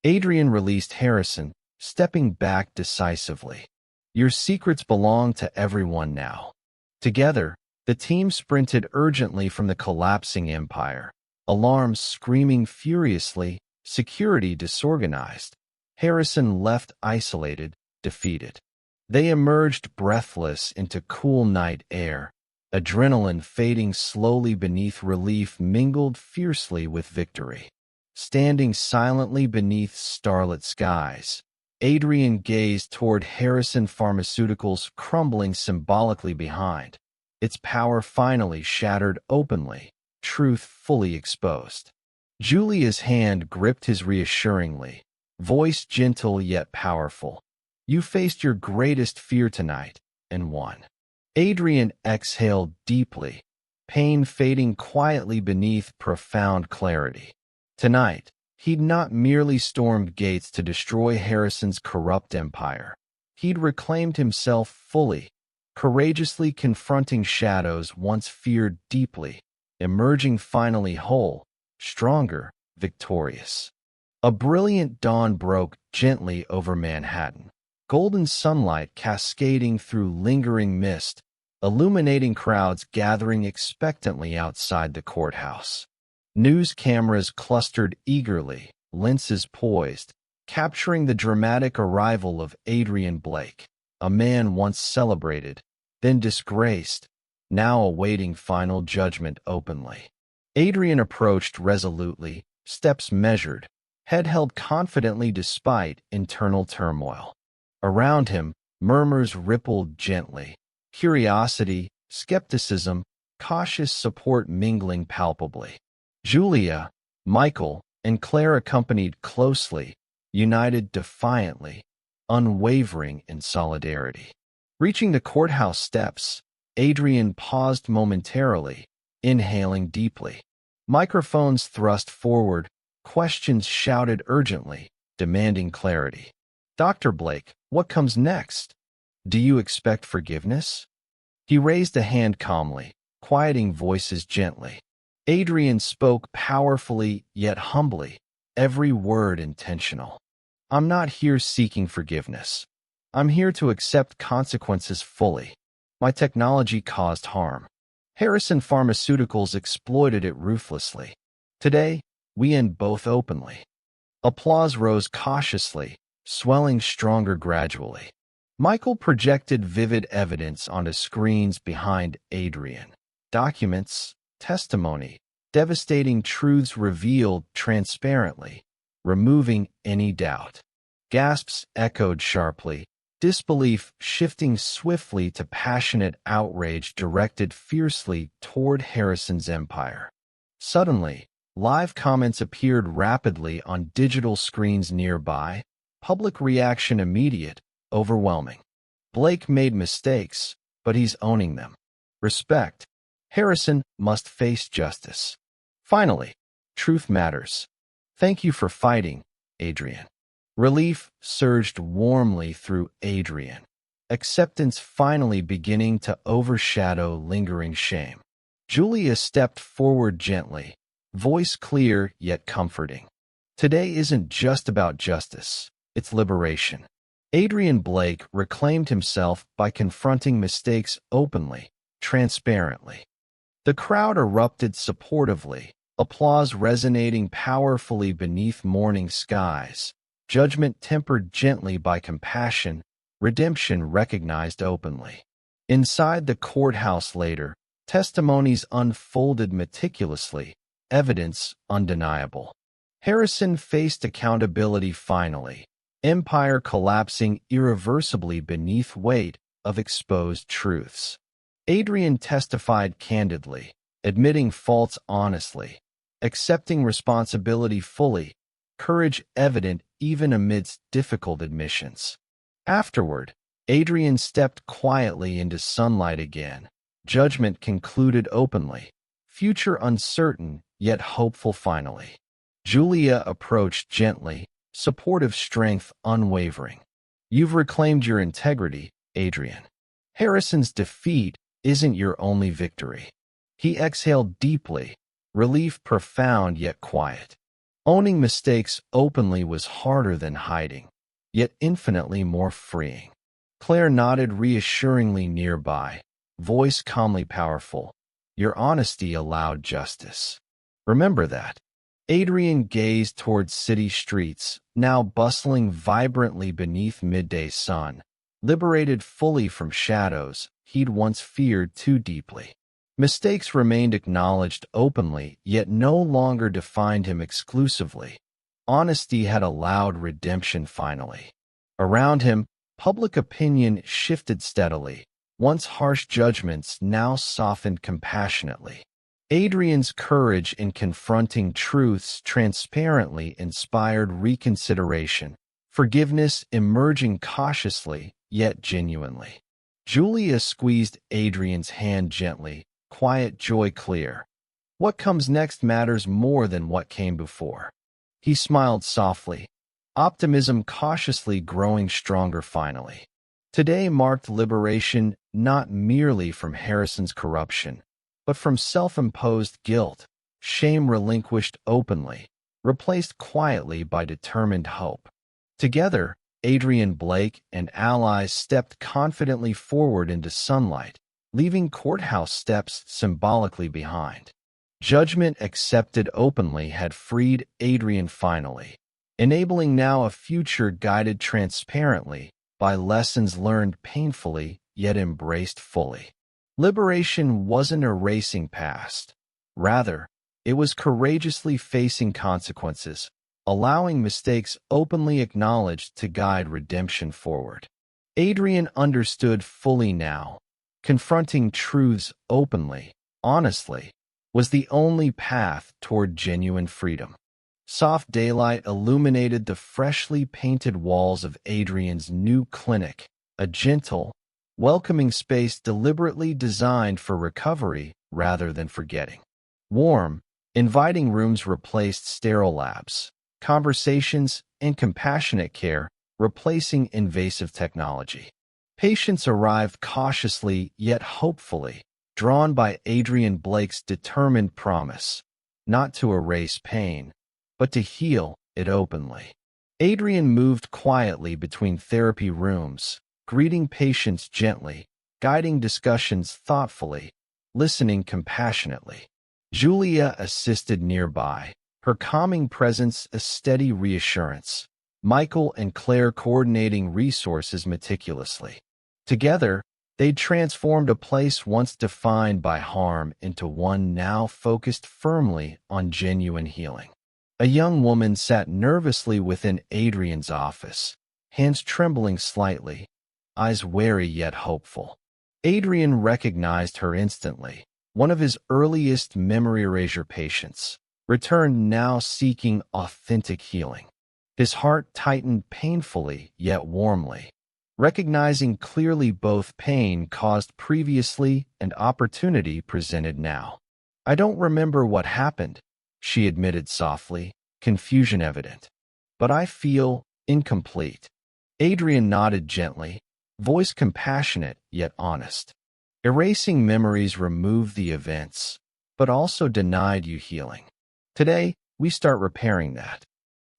Adrienne released Harrison, stepping back decisively. "Your secrets belong to everyone now." Together, the team sprinted urgently from the collapsing empire, alarms screaming furiously, security disorganized. Harrison left isolated, defeated. They emerged breathless into cool night air, adrenaline fading slowly beneath relief mingled fiercely with victory. Standing silently beneath starlit skies, Adrienne gazed toward Harrison Pharmaceuticals crumbling symbolically behind, its power finally shattered openly, truth fully exposed. Julia's hand gripped his reassuringly, voice gentle yet powerful. "You faced your greatest fear tonight, and won." Adrienne exhaled deeply, pain fading quietly beneath profound clarity. Tonight, he'd not merely stormed gates to destroy Harrison's corrupt empire. He'd reclaimed himself fully, courageously confronting shadows once feared deeply, emerging finally whole, stronger, victorious. A brilliant dawn broke gently over Manhattan, golden sunlight cascading through lingering mist, illuminating crowds gathering expectantly outside the courthouse. News cameras clustered eagerly, lenses poised, capturing the dramatic arrival of Adrien Blake, a man once celebrated, then disgraced, now awaiting final judgment openly. Adrienne approached resolutely, steps measured, head held confidently despite internal turmoil. Around him, murmurs rippled gently, curiosity, skepticism, cautious support mingling palpably. Julia, Michael, and Claire accompanied closely, united defiantly, unwavering in solidarity. Reaching the courthouse steps, Adrienne paused momentarily, inhaling deeply. Microphones thrust forward, questions shouted urgently, demanding clarity. "Dr. Blake, what comes next? Do you expect forgiveness?" He raised a hand calmly, quieting voices gently. Adrienne spoke powerfully yet humbly, every word intentional. "I'm not here seeking forgiveness. I'm here to accept consequences fully. My technology caused harm. Harrison Pharmaceuticals exploited it ruthlessly. Today, we end both openly." Applause rose cautiously, swelling stronger gradually. Michael projected vivid evidence onto screens behind Adrienne. Documents, testimony, devastating truths revealed transparently, removing any doubt. Gasps echoed sharply, disbelief shifting swiftly to passionate outrage directed fiercely toward Harrison's empire. Suddenly, live comments appeared rapidly on digital screens nearby, public reaction immediate, overwhelming. "Blake made mistakes, but he's owning them. Respect. Harrison must face justice. Finally, truth matters. Thank you for fighting, Adrienne." Relief surged warmly through Adrienne, acceptance finally beginning to overshadow lingering shame. Julia stepped forward gently, voice clear yet comforting. "Today isn't just about justice, it's liberation." Adrien Blake reclaimed himself by confronting mistakes openly, transparently. The crowd erupted supportively, applause resonating powerfully beneath morning skies, judgment tempered gently by compassion, redemption recognized openly. Inside the courthouse later, testimonies unfolded meticulously, evidence undeniable. Harrison faced accountability finally, empire collapsing irreversibly beneath weight, of exposed truths. Adrienne testified candidly, admitting faults honestly, accepting responsibility fully, courage evident even amidst difficult admissions. Afterward, Adrienne stepped quietly into sunlight again, judgment concluded openly, future uncertain yet hopeful finally. Julia approached gently, supportive strength unwavering. You've reclaimed your integrity, Adrienne. Harrison's defeat isn't your only victory. He exhaled deeply, relief profound yet quiet. Owning mistakes openly was harder than hiding, yet infinitely more freeing. Claire nodded reassuringly nearby, voice calmly powerful. Your honesty allowed justice. Remember that. Adrienne gazed towards city streets, now bustling vibrantly beneath midday sun, liberated fully from shadows he'd once feared too deeply. Mistakes remained acknowledged openly, yet no longer defined him exclusively. Honesty had allowed redemption finally. Around him, public opinion shifted steadily. Once harsh judgments now softened compassionately. Adrienne's courage in confronting truths transparently inspired reconsideration, forgiveness emerging cautiously yet genuinely. Julia squeezed Adrienne's hand gently, quiet joy clear. What comes next matters more than what came before. He smiled softly, optimism cautiously growing stronger finally. Today marked liberation not merely from Harrison's corruption, but from self-imposed guilt, shame relinquished openly, replaced quietly by determined hope. Together, Adrien Blake and allies stepped confidently forward into sunlight, leaving courthouse steps symbolically behind. Judgment accepted openly had freed Adrienne finally, enabling now a future guided transparently by lessons learned painfully yet embraced fully. Liberation wasn't erasing past. Rather, it was courageously facing consequences, allowing mistakes openly acknowledged to guide redemption forward. Adrienne understood fully now. Confronting truths openly, honestly, was the only path toward genuine freedom. Soft daylight illuminated the freshly painted walls of Adrienne's new clinic, a gentle, welcoming space deliberately designed for recovery rather than forgetting. Warm, inviting rooms replaced sterile labs, conversations, and compassionate care, replacing invasive technology. Patients arrived cautiously yet hopefully, drawn by Adrien Blake's determined promise, not to erase pain, but to heal it openly. Adrienne moved quietly between therapy rooms, greeting patients gently, guiding discussions thoughtfully, listening compassionately. Julia assisted nearby, her calming presence a steady reassurance. Michael and Claire coordinating resources meticulously. Together, they'd transformed a place once defined by harm into one now focused firmly on genuine healing. A young woman sat nervously within Adrienne's office, hands trembling slightly, eyes wary yet hopeful. Adrien recognized her instantly, one of his earliest memory erasure patients, returned now seeking authentic healing. His heart tightened painfully yet warmly, recognizing clearly both pain caused previously and opportunity presented now. I don't remember what happened, she admitted softly, confusion evident. But I feel incomplete. Adrien nodded gently, voice compassionate yet honest. Erasing memories removed the events, but also denied you healing. Today, we start repairing that.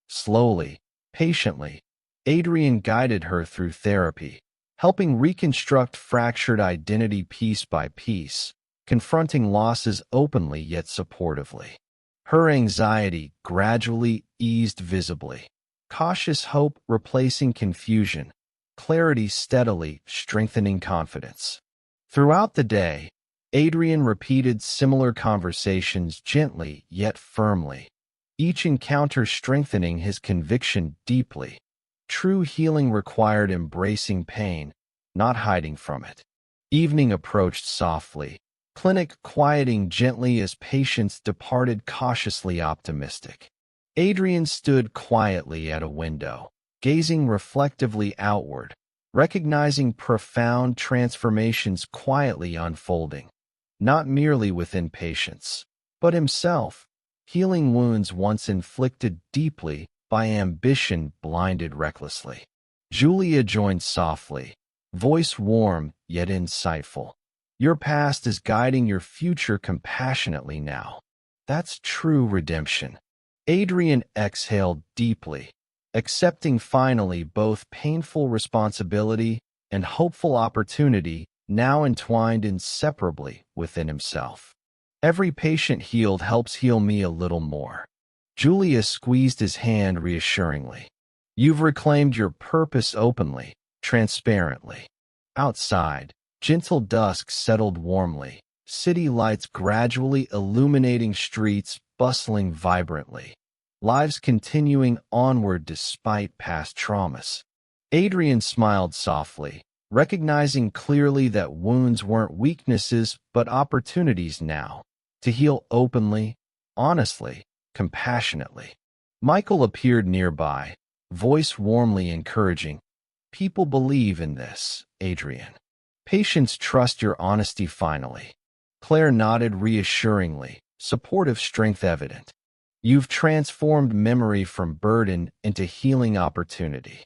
Slowly, patiently, Adrien guided her through therapy, helping reconstruct fractured identity piece by piece, confronting losses openly yet supportively. Her anxiety gradually eased visibly, cautious hope replacing confusion, clarity steadily strengthening confidence. Throughout the day, Adrien repeated similar conversations gently yet firmly, each encounter strengthening his conviction deeply. True healing required embracing pain, not hiding from it. Evening approached softly, clinic quieting gently as patients departed cautiously optimistic. Adrienne stood quietly at a window, gazing reflectively outward, recognizing profound transformations quietly unfolding, not merely within patients, but himself, healing wounds once inflicted deeply by ambition blinded recklessly. Julia joined softly, voice warm yet insightful. Your past is guiding your future compassionately now. That's true redemption. Adrienne exhaled deeply, accepting finally both painful responsibility and hopeful opportunity now entwined inseparably within himself. Every patient healed helps heal me a little more. Julia squeezed his hand reassuringly. You've reclaimed your purpose openly, transparently. Outside, gentle dusk settled warmly, city lights gradually illuminating streets bustling vibrantly, lives continuing onward despite past traumas. Adrienne smiled softly, recognizing clearly that wounds weren't weaknesses but opportunities now, to heal openly, honestly, compassionately. Michael appeared nearby, voice warmly encouraging. People believe in this, Adrienne. Patients trust your honesty finally. Claire nodded reassuringly, supportive strength evident. You've transformed memory from burden into healing opportunity.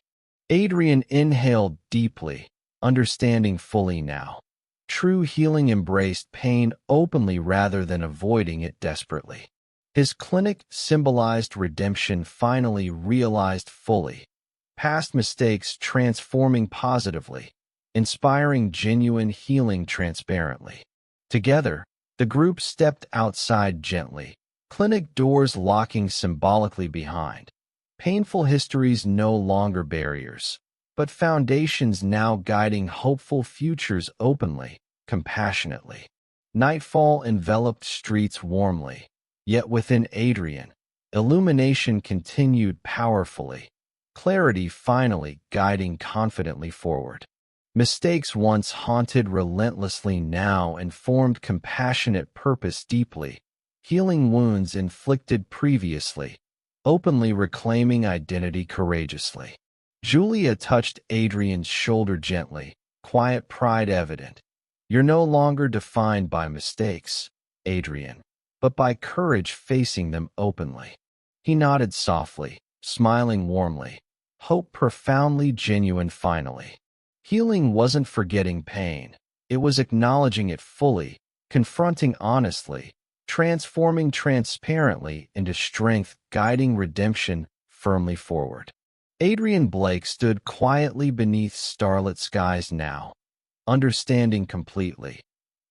Adrienne inhaled deeply, understanding fully now. True healing embraced pain openly rather than avoiding it desperately. His clinic symbolized redemption finally realized fully. Past mistakes transforming positively, inspiring genuine healing transparently. Together, the group stepped outside gently, clinic doors locking symbolically behind. Painful histories no longer barriers, but foundations now guiding hopeful futures openly, compassionately. Nightfall enveloped streets warmly, yet within Adrienne, illumination continued powerfully, clarity finally guiding confidently forward. Mistakes once haunted relentlessly now informed compassionate purpose deeply, healing wounds inflicted previously, openly reclaiming identity courageously. Julia touched Adrienne's shoulder gently, quiet pride evident. You're no longer defined by mistakes, Adrienne, but by courage facing them openly. He nodded softly, smiling warmly, hope profoundly genuine finally. Healing wasn't forgetting pain. It was acknowledging it fully, confronting honestly, transforming transparently into strength, guiding redemption firmly forward. Adrien Blake stood quietly beneath starlit skies now, understanding completely.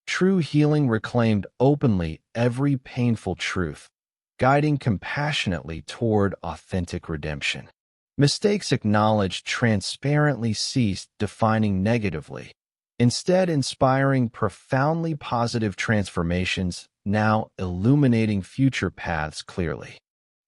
True healing reclaimed openly every painful truth, guiding compassionately toward authentic redemption. Mistakes acknowledged transparently ceased defining negatively, instead inspiring profoundly positive transformations, now illuminating future paths clearly.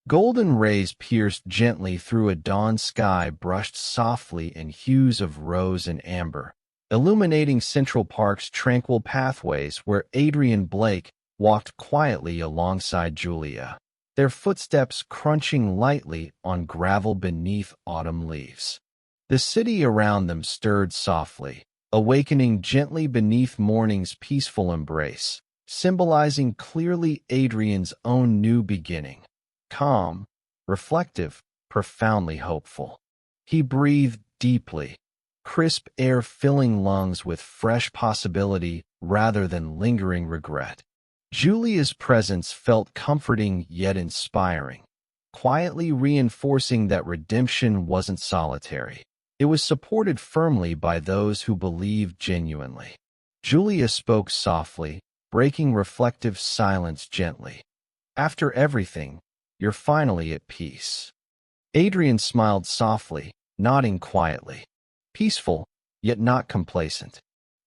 Golden rays pierced gently through a dawn sky brushed softly in hues of rose and amber, illuminating Central Park's tranquil pathways where Adrien Blake walked quietly alongside Julia, their footsteps crunching lightly on gravel beneath autumn leaves. The city around them stirred softly, awakening gently beneath morning's peaceful embrace, symbolizing clearly Adrien's own new beginning. Calm, reflective, profoundly hopeful. He breathed deeply, crisp air filling lungs with fresh possibility rather than lingering regret. Julia's presence felt comforting yet inspiring, quietly reinforcing that redemption wasn't solitary. It was supported firmly by those who believed genuinely. Julia spoke softly, breaking reflective silence gently. After everything, you're finally at peace. Adrien smiled softly, nodding quietly. Peaceful, yet not complacent.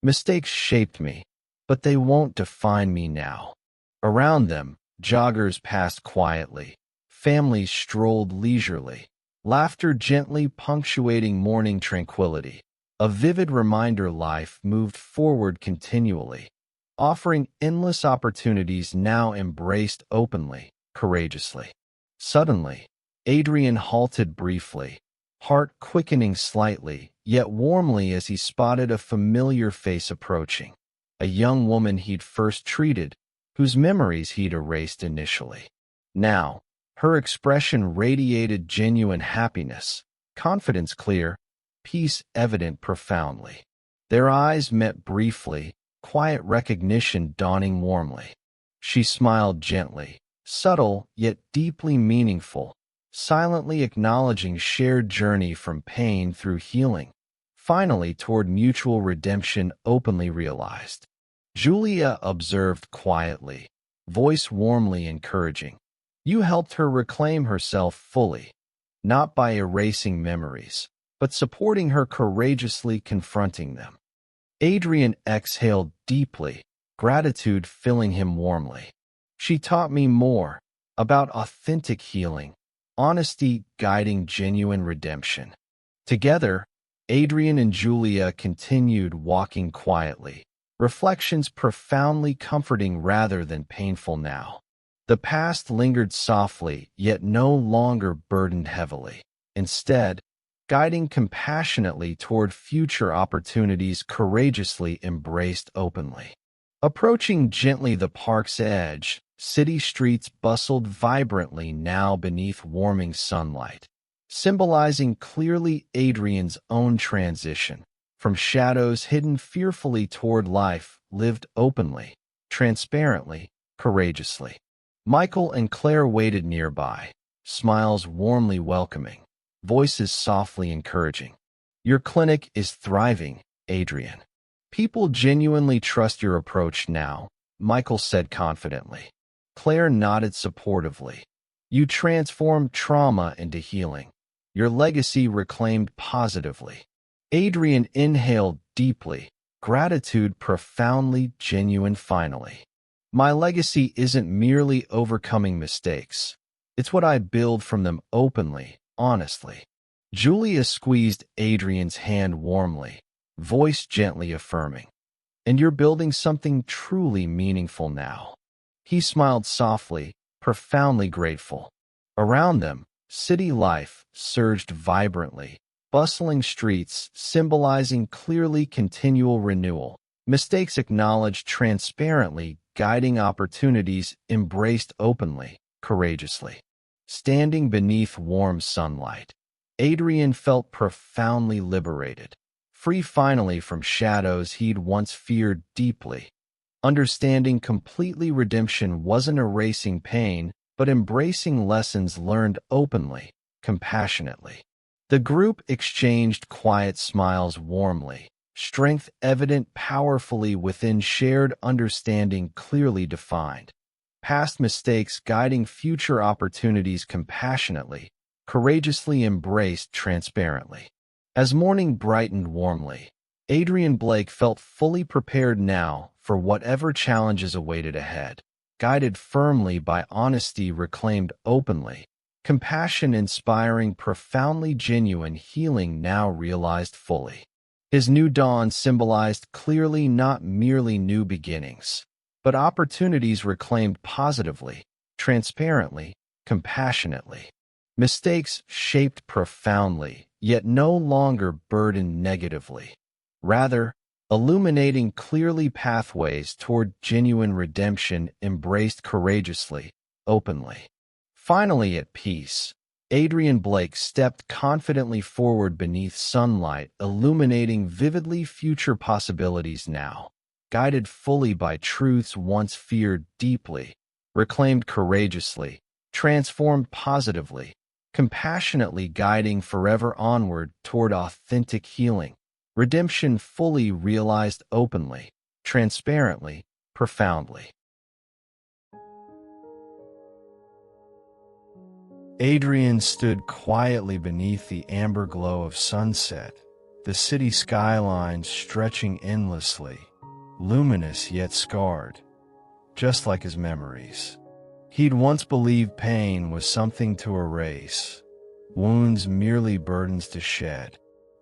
Mistakes shaped me, but they won't define me now. Around them, joggers passed quietly. Families strolled leisurely, laughter gently punctuating morning tranquility. A vivid reminder life moved forward continually, offering endless opportunities now embraced openly, courageously. Suddenly, Adrien halted briefly, heart quickening slightly, yet warmly as he spotted a familiar face approaching. A young woman he'd first treated, whose memories he'd erased initially. Now, her expression radiated genuine happiness, confidence clear, peace evident profoundly. Their eyes met briefly, quiet recognition dawning warmly. She smiled gently, subtle yet deeply meaningful, silently acknowledging shared journey from pain through healing, finally toward mutual redemption openly realized. Julia observed quietly, voice warmly encouraging. You helped her reclaim herself fully, not by erasing memories, but supporting her courageously confronting them. Adrien exhaled deeply, gratitude filling him warmly. She taught me more about authentic healing, honesty guiding genuine redemption. Together, Adrien and Julia continued walking quietly, reflections profoundly comforting rather than painful now. The past lingered softly, yet no longer burdened heavily. Instead, guiding compassionately toward future opportunities courageously embraced openly. Approaching gently the park's edge, city streets bustled vibrantly now beneath warming sunlight, symbolizing clearly Adrien's own transition from shadows hidden fearfully toward life lived openly, transparently, courageously. Michael and Claire waited nearby, smiles warmly welcoming, voices softly encouraging. Your clinic is thriving, Adrien. People genuinely trust your approach now, Michael said confidently. Claire nodded supportively. You transformed trauma into healing. Your legacy reclaimed positively. Adrien inhaled deeply, gratitude profoundly genuine finally. My legacy isn't merely overcoming mistakes. It's what I build from them openly, honestly. Julia squeezed Adrien's hand warmly, voice gently affirming. And you're building something truly meaningful now. He smiled softly, profoundly grateful. Around them, city life surged vibrantly, bustling streets symbolizing clearly continual renewal, mistakes acknowledged transparently, guiding opportunities embraced openly, courageously. Standing beneath warm sunlight, Adrien felt profoundly liberated, free finally from shadows he'd once feared deeply. Understanding completely redemption wasn't erasing pain, but embracing lessons learned openly, compassionately. The group exchanged quiet smiles warmly, strength evident powerfully within shared understanding clearly defined. Past mistakes guiding future opportunities compassionately, courageously embraced transparently. As morning brightened warmly, Adrien Blake felt fully prepared now for whatever challenges awaited ahead, guided firmly by honesty reclaimed openly, compassion inspiring profoundly genuine healing now realized fully. His new dawn symbolized clearly not merely new beginnings, but opportunities reclaimed positively, transparently, compassionately. Mistakes shaped profoundly, yet no longer burdened negatively. Rather, illuminating clearly pathways toward genuine redemption embraced courageously, openly. Finally at peace, Adrien Blake stepped confidently forward beneath sunlight, illuminating vividly future possibilities now, guided fully by truths once feared deeply, reclaimed courageously, transformed positively, compassionately guiding forever onward toward authentic healing, redemption fully realized openly, transparently, profoundly. Adrien stood quietly beneath the amber glow of sunset, the city skyline stretching endlessly, luminous yet scarred, just like his memories. He'd once believed pain was something to erase, wounds merely burdens to shed.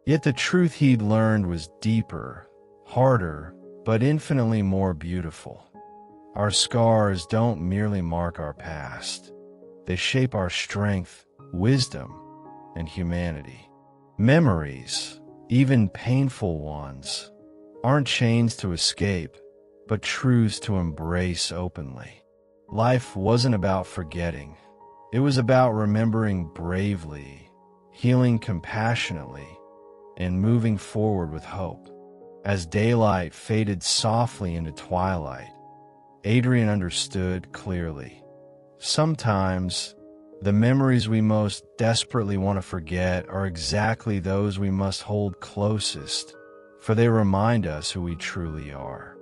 Yet the truth he'd learned was deeper, harder, but infinitely more beautiful. Our scars don't merely mark our past. They shape our strength, wisdom, and humanity. Memories, even painful ones, aren't chains to escape, but truths to embrace openly. Life wasn't about forgetting. It was about remembering bravely, healing compassionately, and moving forward with hope. As daylight faded softly into twilight, Adrienne understood clearly. Sometimes, the memories we most desperately want to forget are exactly those we must hold closest, for they remind us who we truly are.